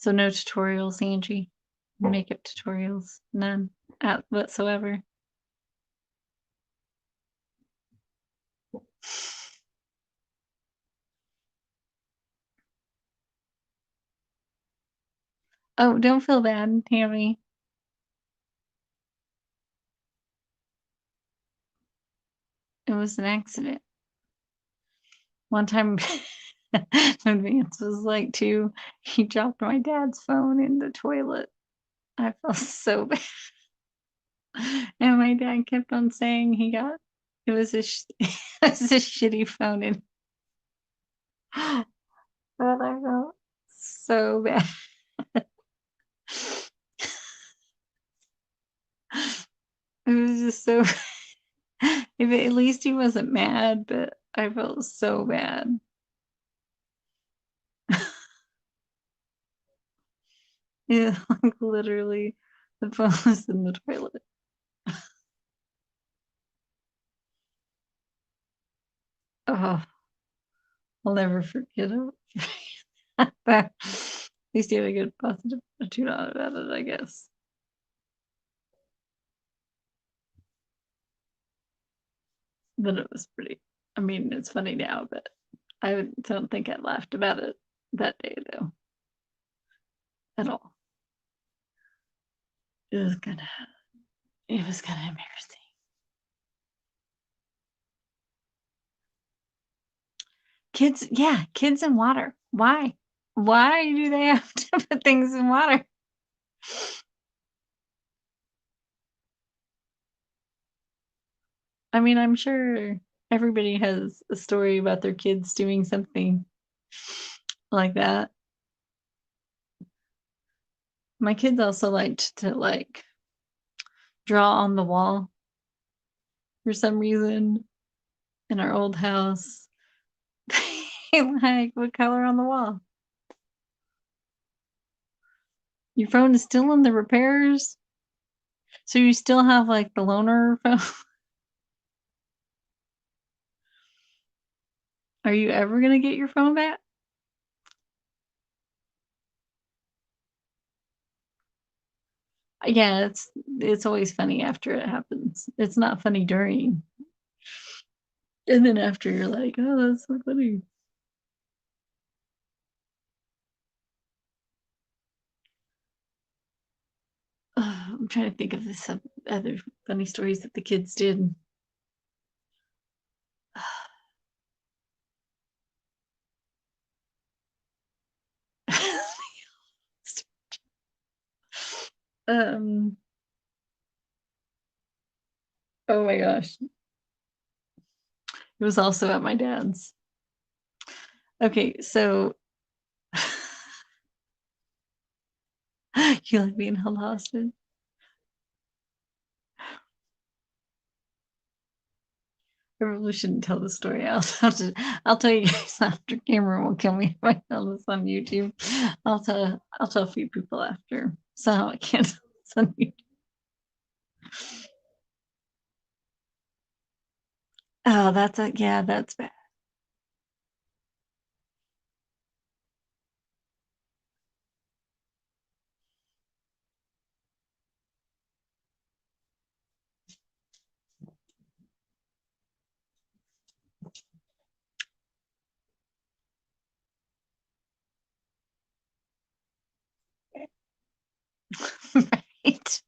So no tutorials, Angie. Makeup tutorials. None whatsoever. Oh, don't feel bad, Tammy. It was an accident. One time when Vance was like 2, he dropped my dad's phone in the toilet. I felt so bad. And my dad kept on saying it was it was a shitty phone, and but I felt so bad. It was just so at least he wasn't mad, but I felt so bad. Yeah, like literally the phone was in the toilet. Oh, I'll never forget it. At least you had a good positive attitude on about it, I guess. But it was pretty. I mean, it's funny now, but I don't think I laughed about it that day though, at all. It was kind of embarrassing. Kids, yeah, kids in water. Why? Why do they have to put things in water? I mean, I'm sure everybody has a story about their kids doing something like that. My kids also liked to like draw on the wall for some reason in our old house. They like would color on the wall. Your phone is still in the repairs, so you still have like the loaner phone. Are you ever gonna get your phone back? Yeah, it's always funny after it happens. It's not funny during. And then after you're like, oh, that's so funny. I'm trying to think of this other funny stories that the kids did. um, oh my gosh. It was also at my dad's. Okay, so you like being held hostage? I really shouldn't tell the story. I'll tell you guys after. Cameron will kill me if I tell this on YouTube. I'll tell a few people after. So I can't tell this on YouTube. Oh, that's bad. Right.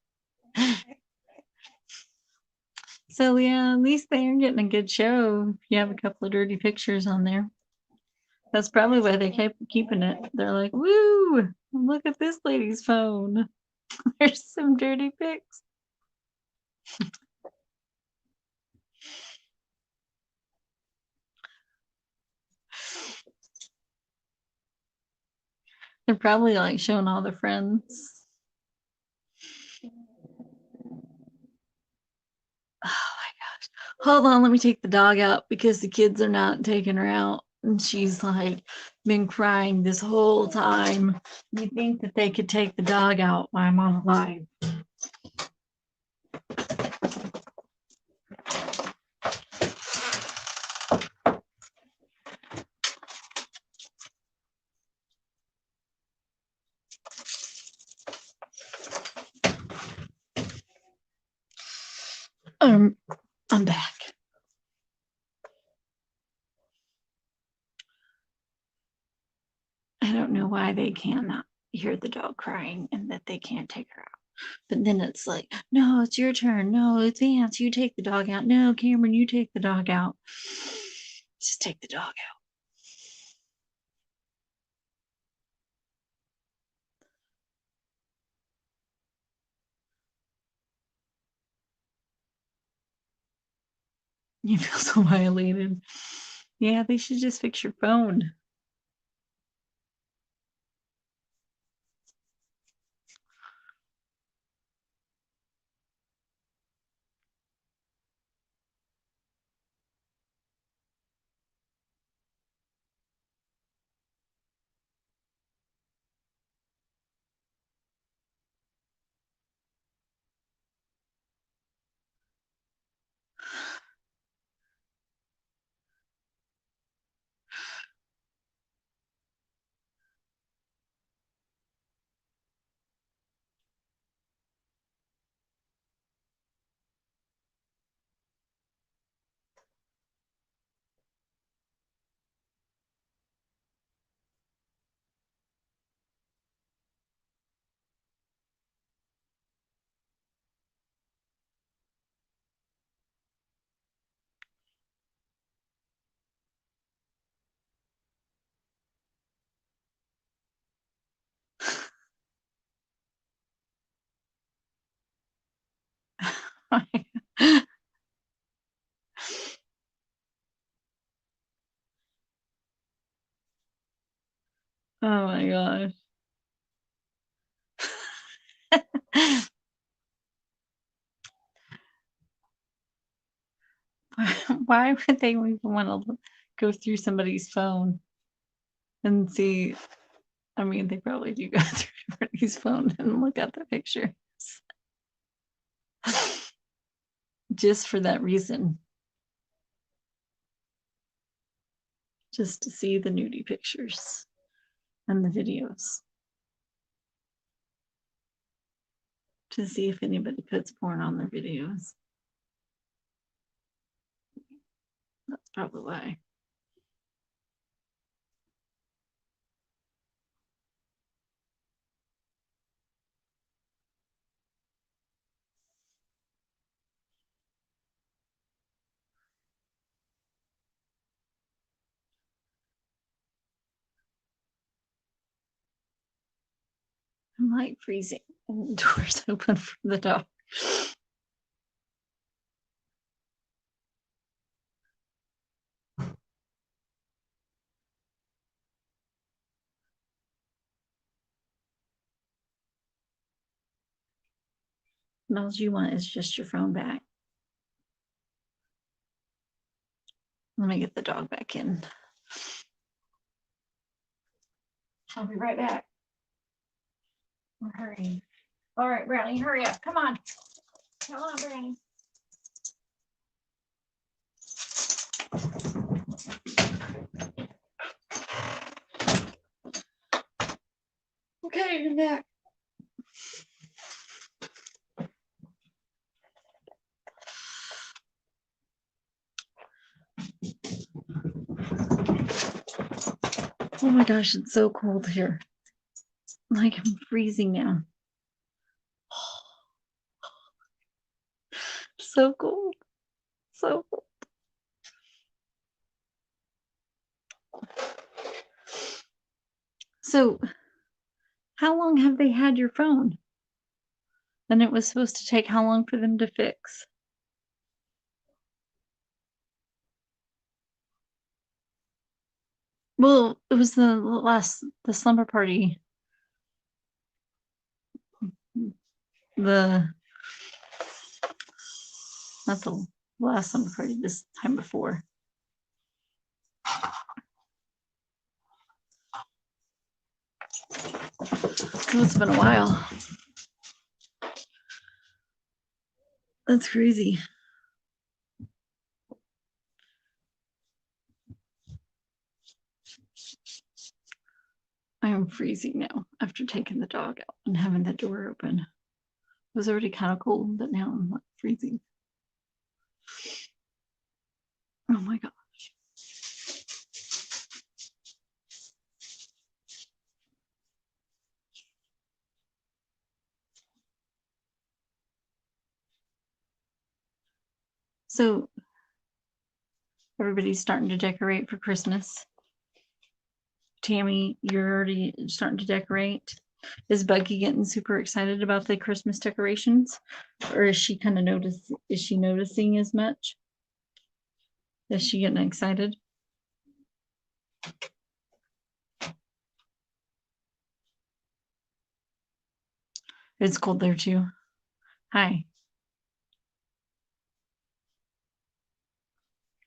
So yeah, at least they're getting a good show. If you have a couple of dirty pictures on there. That's probably why they kept keeping it. They're like, woo, look at this lady's phone. There's some dirty pics. They're probably like showing all their friends. Oh my gosh. Hold on, let me take the dog out because the kids are not taking her out. And she's like been crying this whole time. You think that they could take the dog out while I'm on live? I'm back. I don't know why they cannot hear the dog crying and that they can't take her out. But then it's like, no, it's your turn. No, it's Vance. You take the dog out. No, Cameron, you take the dog out. Just take the dog out. You feel so violated. Yeah, they should just fix your phone. Oh my gosh. Why would they even want to go through somebody's phone and see? I mean, they probably do go through somebody's phone and look at the pictures just for that reason, just to see the nudie pictures and the videos, to see if anybody puts porn on their videos. That's probably why. I'm like freezing and the door's open for the dog. And all you want is just your phone back. Let me get the dog back in. I'll be right back. We're hurrying. All right, Brownie, hurry up. Come on. Come on, Brownie. Okay, you're back. Oh my gosh, it's so cold here. Like I'm freezing now. So cold. So cold. So, how long have they had your phone? And it was supposed to take how long for them to fix? Well, it was the slumber party. The Not the last slumber party, this time before. It's been a while. That's crazy. I am freezing now after taking the dog out and having the door open. It was already kind of cold, but now I'm like freezing. So everybody's starting to decorate for Christmas. Tammy, you're already starting to decorate. Is Bucky getting super excited about the Christmas decorations? Or is she kind of is she noticing as much? Is she getting excited? It's cold there too. Hi.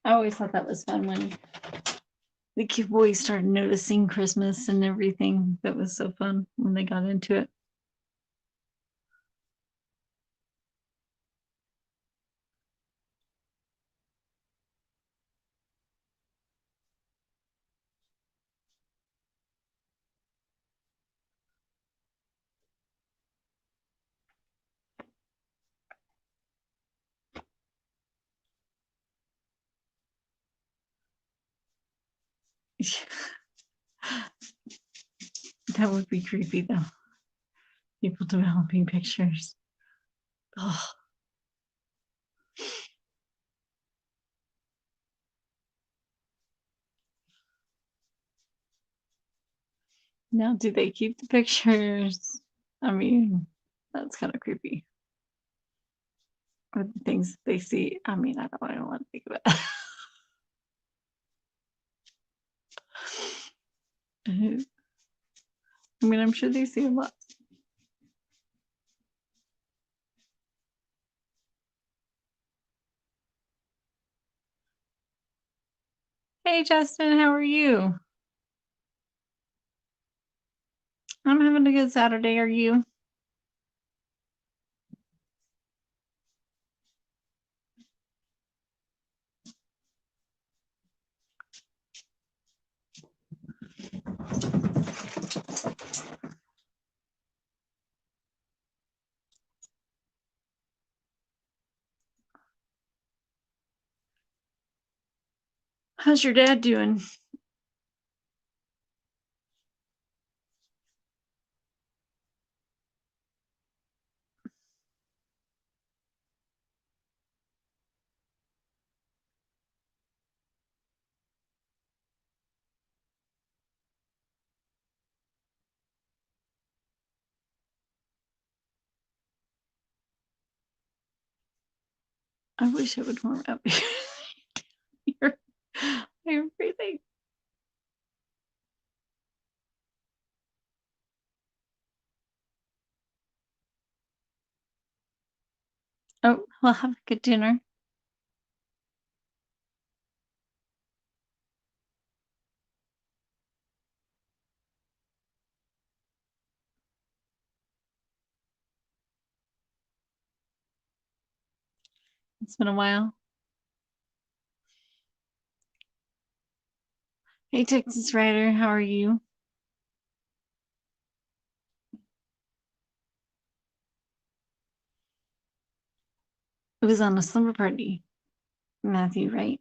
I always thought that was fun when the cute boys started noticing Christmas and everything. That was so fun when they got into it. That would be creepy though. People developing pictures. Oh, now do they keep the pictures? I mean, that's kind of creepy. Or the things they see. I mean, I don't even want to think of it. I mean, I'm sure they see a lot. Hey, Justin, how are you? I'm having a good Saturday. Are you? How's your dad doing? I wish it would warm up here. I'm freezing. Oh, well, have a good dinner. It's been a while. Hey, Texas Rider, how are you? It was on a slumber party, Matthew, right?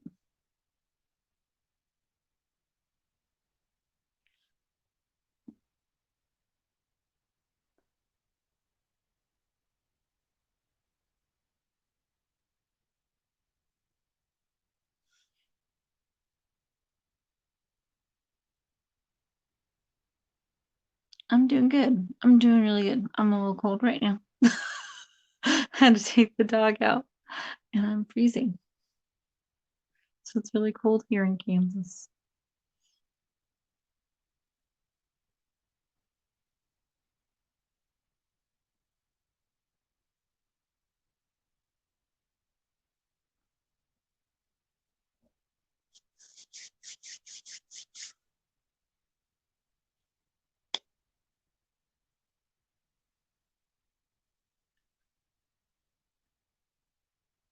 I'm doing good. I'm doing really good. I'm a little cold right now. Had to take the dog out, and I'm freezing. So it's really cold here in Kansas.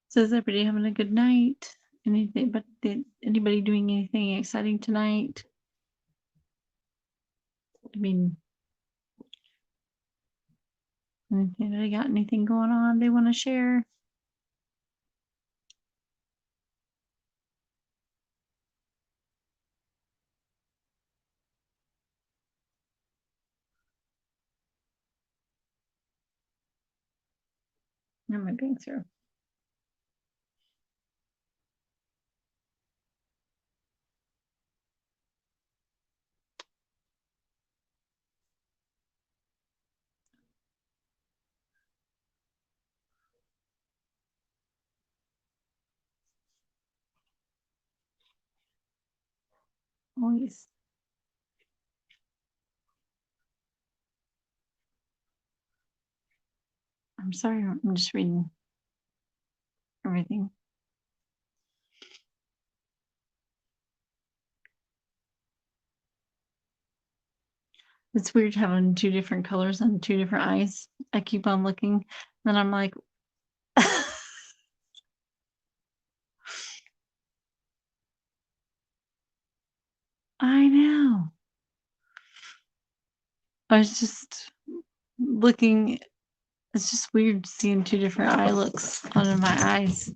So is everybody having a good night? Anything, but did anybody doing anything exciting tonight? I mean, anybody got anything going on they want to share? Am I being through? always. I'm sorry, I'm just reading everything. It's weird having two different colors and two different eyes. I keep on looking, then I'm like, I know. I was just looking. It's just weird seeing two different eye looks on my eyes.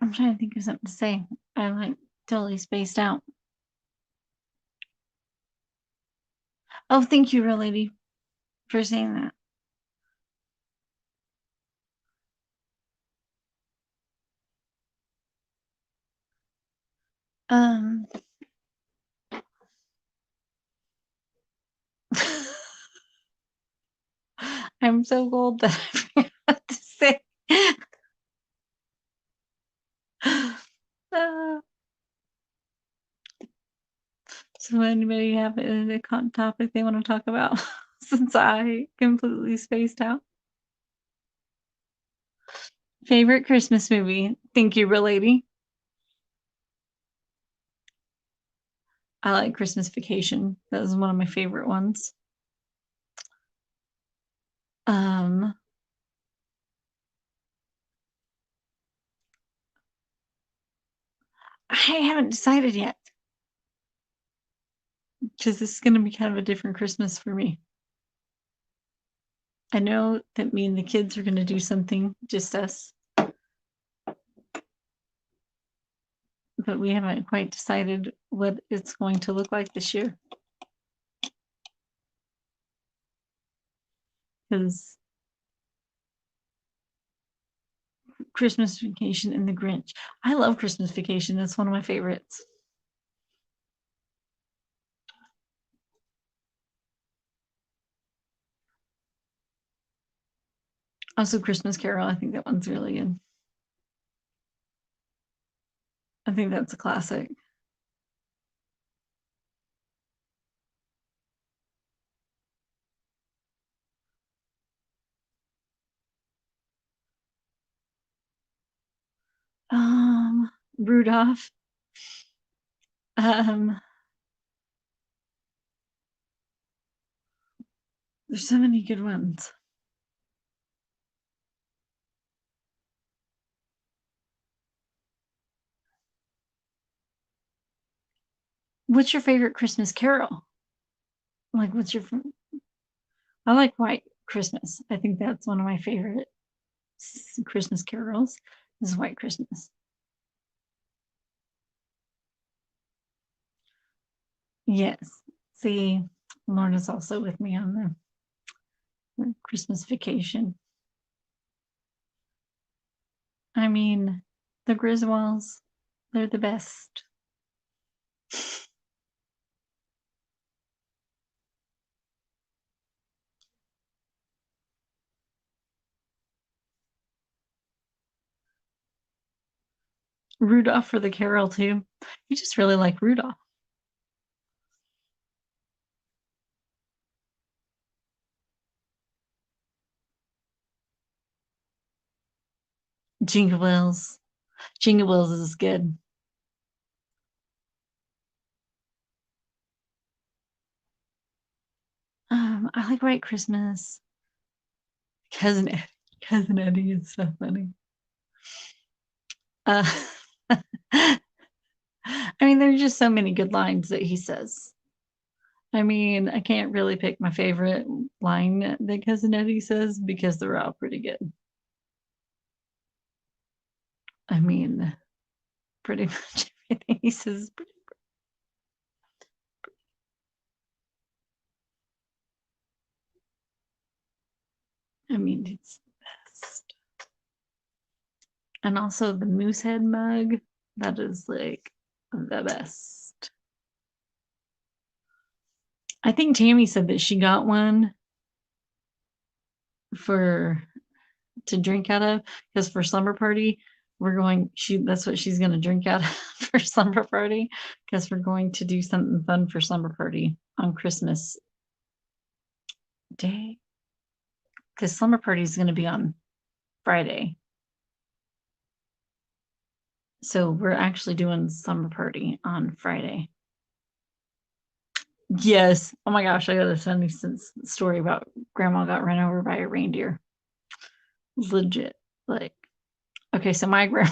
I'm trying to think of something to say. I'm like totally spaced out. Oh, thank you, real lady, for saying that. Um, I'm so cold that I forgot what to say. Uh, so, anybody have a topic they want to talk about since I completely spaced out? Favorite Christmas movie? Thank you, real lady. I like Christmas Vacation. That was one of my favorite ones. Um, I haven't decided yet because this is going to be kind of a different Christmas for me. I know that me and the kids are going to do something, just us, but we haven't quite decided what it's going to look like this year. Because Christmas Vacation and The Grinch. I love Christmas Vacation. That's one of my favorites. Also, Christmas Carol. I think that one's really good. I think that's a classic. Rudolph. Um, there's so many good ones. What's your favorite Christmas Carol? Like, what's your? I like White Christmas. I think that's one of my favorite Christmas carols. Is White Christmas. Yes. See, Lorna's also with me on the Christmas Vacation. I mean, the Griswolds, they're the best. Rudolph for the Carol too. You just really like Rudolph. Jingle Bells. Jingle Bells is good. I like White Christmas. Cousin Eddie. Cousin Eddie is so funny. Uh, I mean, there's just so many good lines that he says. I mean, I can't really pick my favorite line that Cousin Eddie says because they're all pretty good. I mean, pretty much everything he says is pretty. I mean, it's the best. And also the moose head mug. That is like the best. I think Tammy said that she got one for to drink out of because for slumber party that's what she's going to drink out of for slumber party because we're going to do something fun for slumber party on Christmas Day because slumber party is going to be on Friday. So we're actually doing slumber party on Friday. Yes. Oh my gosh, I got a funny story about grandma got run over by a reindeer. Legit. Like, okay, so my grandma.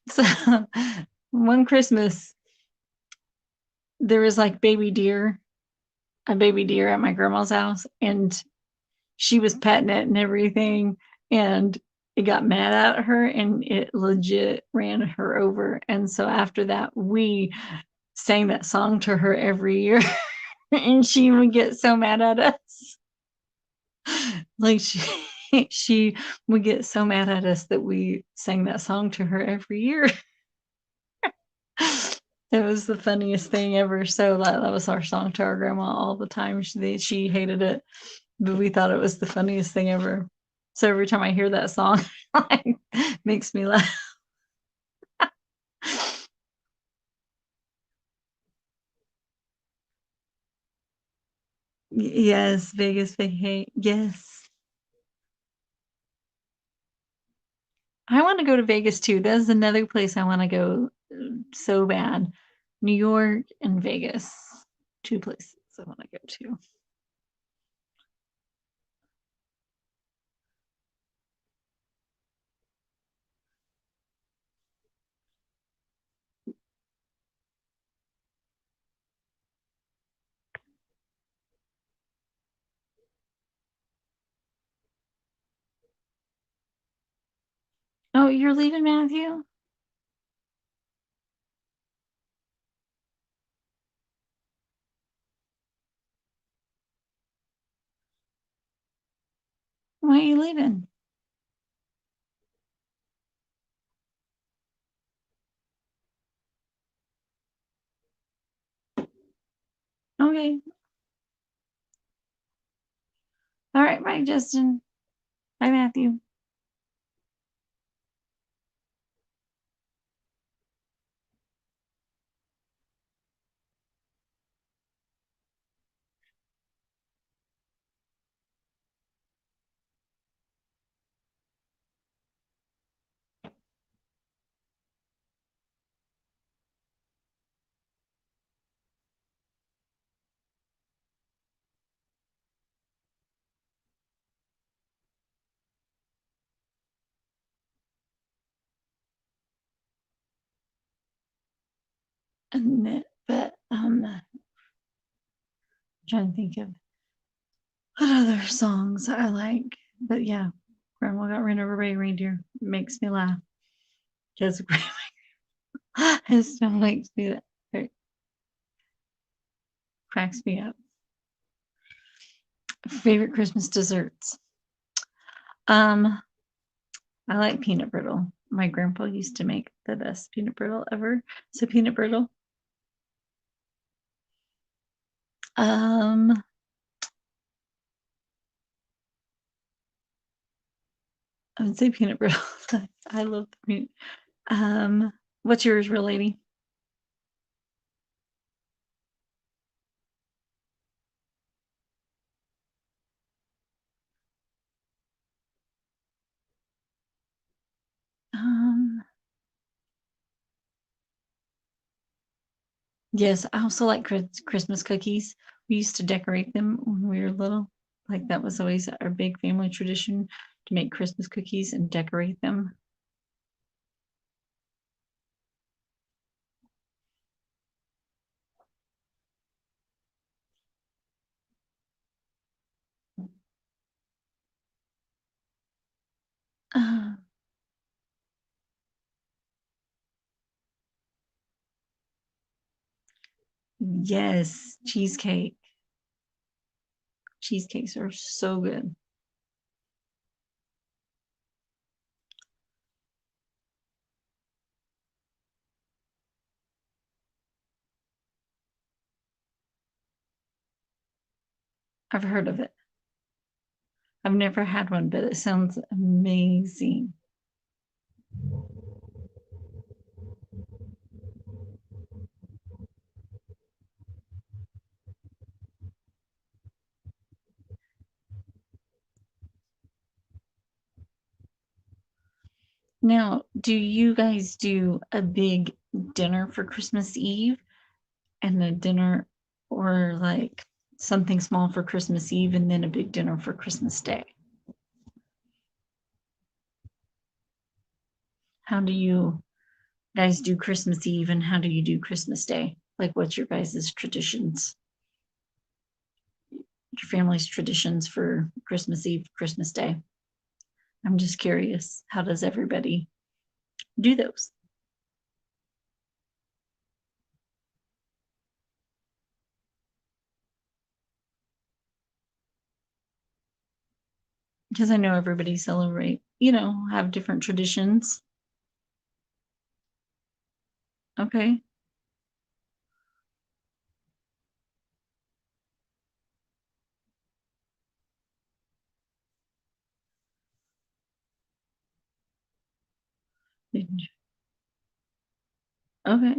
So one Christmas, there was like a baby deer at my grandma's house, and she was petting it and everything, and it got mad at her and it legit ran her over. And so after that, we sang that song to her every year, and she would get so mad at us. Like she would get so mad at us that we sang that song to her every year. It was the funniest thing ever. So that was our song to our grandma all the time. She hated it, but we thought it was the funniest thing ever. So every time I hear that song, like, makes me laugh. Yes, Vegas Vacate. Yes. I want to go to Vegas too. That's another place I want to go so bad. New York and Vegas. Two places I want to go to. Oh, you're leaving, Matthew? Why are you leaving? Okay. All right. Bye, Justin. Bye, Matthew. But I'm trying to think of what other songs I like. But yeah, Grandma got ran over by a reindeer. Makes me laugh because it still makes me it cracks me up. Favorite Christmas desserts. Um, I like peanut brittle. My grandpa used to make the best peanut brittle ever. So peanut brittle. Um, I would say peanut brittle. I love the peanut. What's yours, real lady? Um, yes, I also like Christmas cookies. We used to decorate them when we were little. Like that was always our big family tradition to make Christmas cookies and decorate them. Uh, yes, cheesecake. Cheesecakes are so good. I've heard of it. I've never had one, but it sounds amazing. Now, do you guys do a big dinner for Christmas Eve and a dinner, or like something small for Christmas Eve and then a big dinner for Christmas Day? How do you guys do Christmas Eve and how do you do Christmas Day? Like, what's your guys' traditions, your family's traditions for Christmas Eve, Christmas Day? I'm just curious. How does everybody do those? Because I know everybody celebrate, have different traditions. Okay. Okay.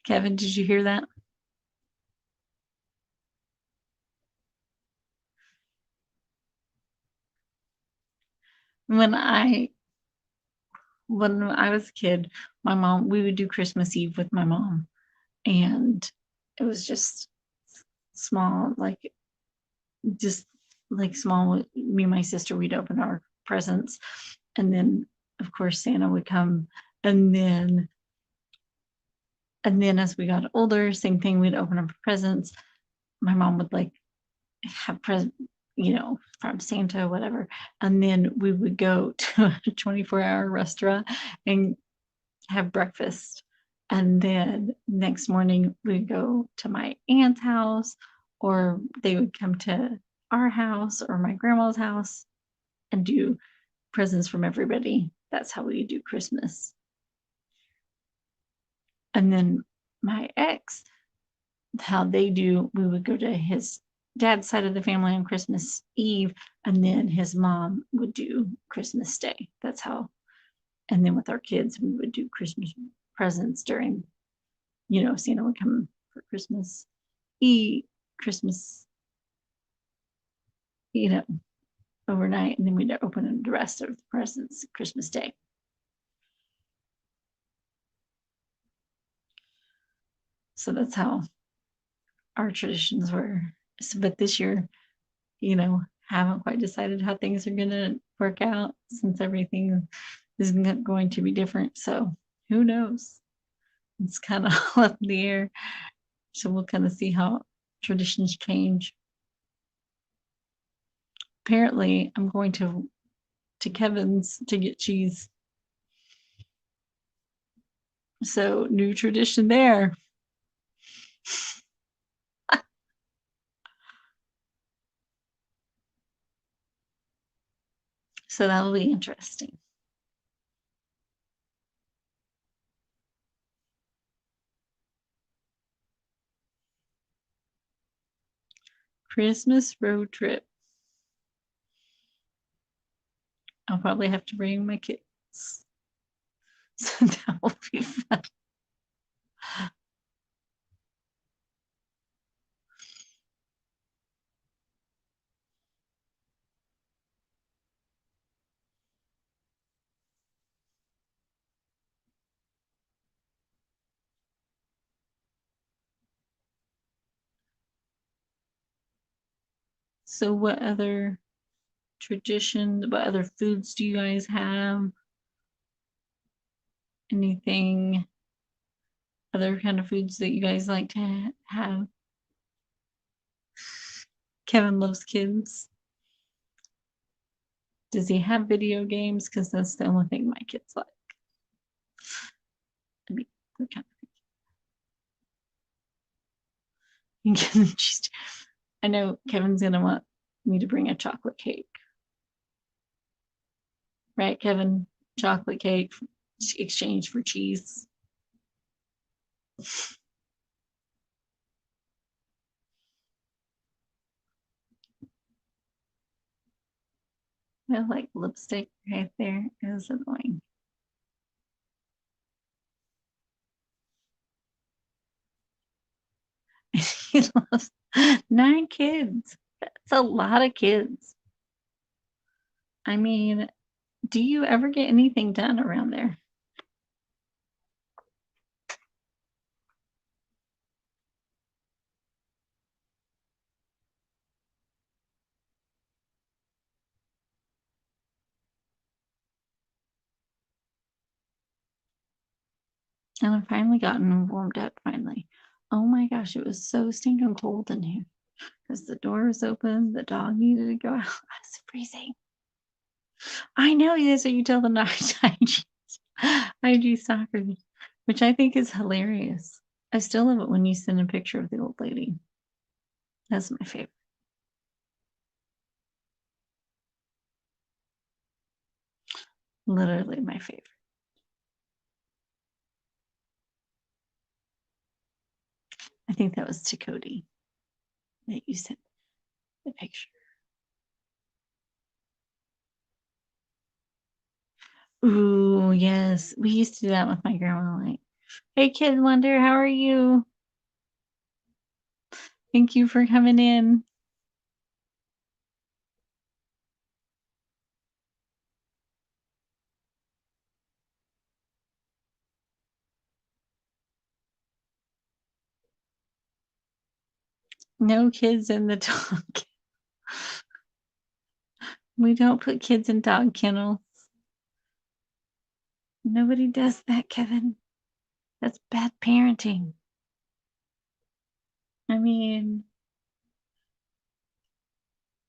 Kevin, did you hear that? When I when I was a kid, we would do Christmas Eve with my mom, and it was just small, just like small. Me and my sister, we'd open our presents, and then of course Santa would come, and then as we got older, same thing. We'd open up presents. My mom would like have present, from Santa, whatever, and then we would go to a 24-hour restaurant and have breakfast. And then next morning we'd go to my aunt's house, or they would come to our house or my grandma's house and do presents from everybody. That's how we do Christmas. And then my ex, how they do, we would go to his dad's side of the family on Christmas Eve, and then his mom would do Christmas Day. That's how. And then with our kids, we would do Christmas presents during, Santa would come for Christmas Eve, Christmas, you know, overnight, and then we'd open the rest of the presents Christmas Day. So that's how our traditions were. So, but this year, haven't quite decided how things are going to work out since everything is going to be different. So who knows? It's kind of up in the air. So we'll kind of see how traditions change. Apparently, I'm going to Kevin's to get cheese. So new tradition there. So that'll be interesting. Christmas road trip. I'll probably have to bring my kids. So that will be fun. So what other traditions, what other foods do you guys have? Anything, other kind of foods that you guys like to have? Kevin loves kids. Does he have video games? Because that's the only thing my kids like. I mean, kind of I know Kevin's gonna want me to bring a chocolate cake. Right, Kevin? Chocolate cake exchange for cheese. I like lipstick right there. It is annoying. He loves 9 kids. That's a lot of kids. I mean, do you ever get anything done around there? And I've finally gotten warmed up finally. Oh my gosh, it was so stinking cold in here because the door was open. The dog needed to go out. I was freezing. I know that's what you tell them not to IG soccer, which I think is hilarious. I still love it when you send a picture of the old lady. That's my favorite. Literally my favorite. I think that was to Cody that you sent the picture. Ooh, yes. We used to do that with my grandma. Like, hey, Kid Wonder, how are you? Thank you for coming in. No kids in the dog. We don't put kids in dog kennels. Nobody does that, Kevin. That's bad parenting. I mean,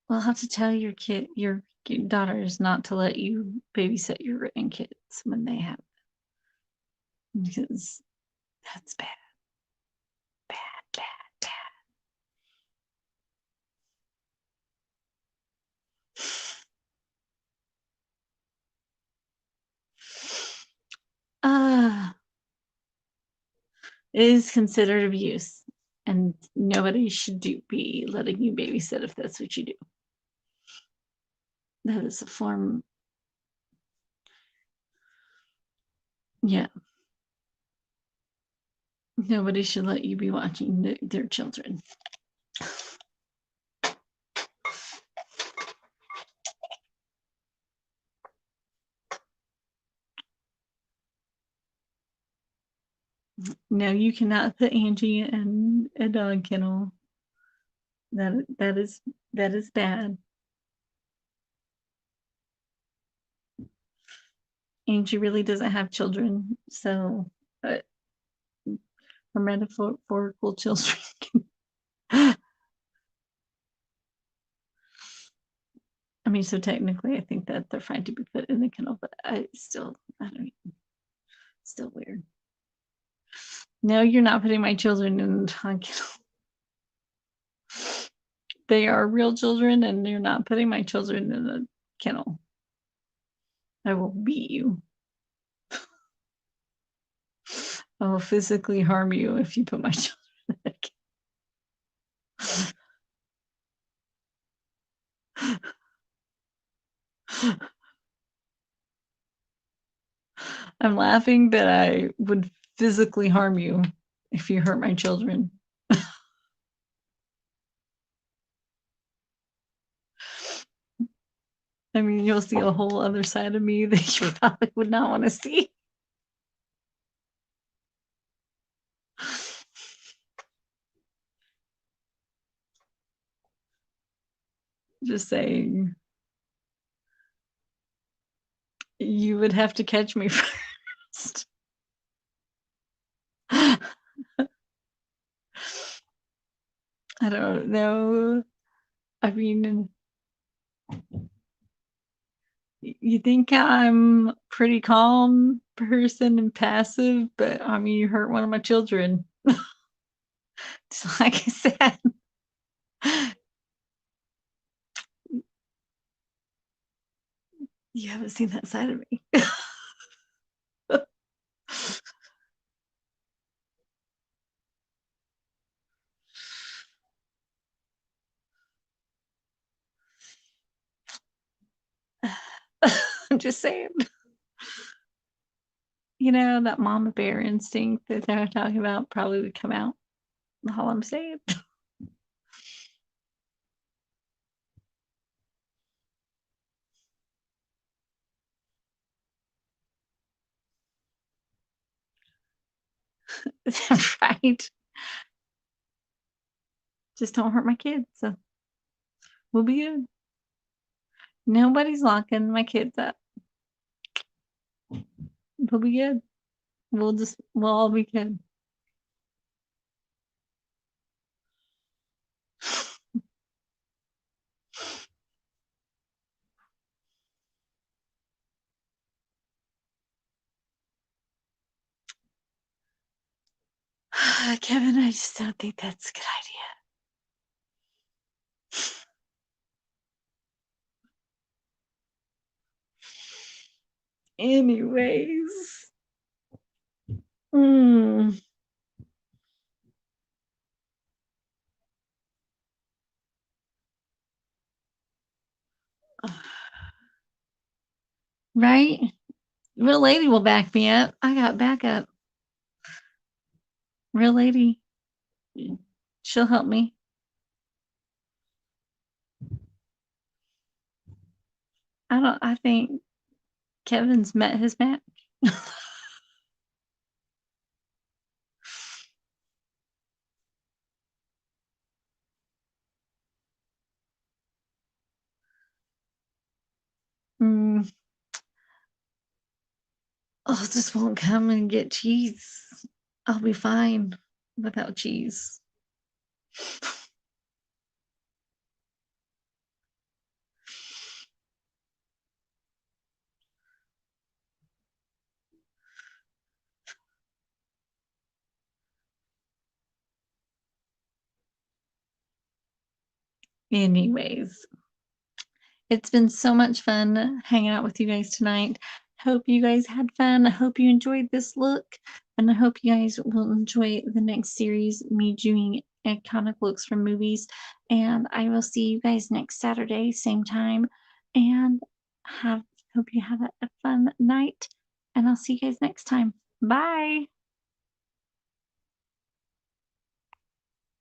we'll have to tell your daughters not to let you babysit your grandkids when they have them, because that's bad, bad, bad, bad. Uh, it is considered abuse, and nobody should be letting you babysit if that's what you do. That is a form. Yeah, nobody should let you be watching their children. No, you cannot put Angie in a dog kennel. That is bad. Angie really doesn't have children, so her metaphorical children. I mean, so technically, I think that they're fine to be put in the kennel, but I don't know, still weird. No, you're not putting my children in the dog kennel. They are real children, and you're not putting my children in a kennel. I will beat you. I will physically harm you if you put my children in a kennel. I'm laughing, but I would physically harm you if you hurt my children. I mean, you'll see a whole other side of me that you probably would not want to see. Just saying. You would have to catch me first. I don't know. I mean, you think I'm a pretty calm person and passive, but I mean, you hurt one of my children. Just like I said. You haven't seen that side of me. I'm just saying. You know, that mama bear instinct that they're talking about probably would come out. All I'm saying. Right. Just don't hurt my kids. So we'll be good. Nobody's locking my kids up. We'll be good. We'll all be good. Kevin, I just don't think that's a good idea. Anyways. Mm. Right? Real lady will back me up. I got backup. Real lady. She'll help me. I think Kevin's met his match. Mm. Oh, just won't come and get cheese. I'll be fine without cheese. Anyways, it's been so much fun hanging out with you guys tonight. Hope you guys had fun. I hope you enjoyed this look, and I hope you guys will enjoy the next series, me doing iconic looks from movies. And I will see you guys next Saturday, same time. And hope you have a fun night. And I'll see you guys next time. Bye.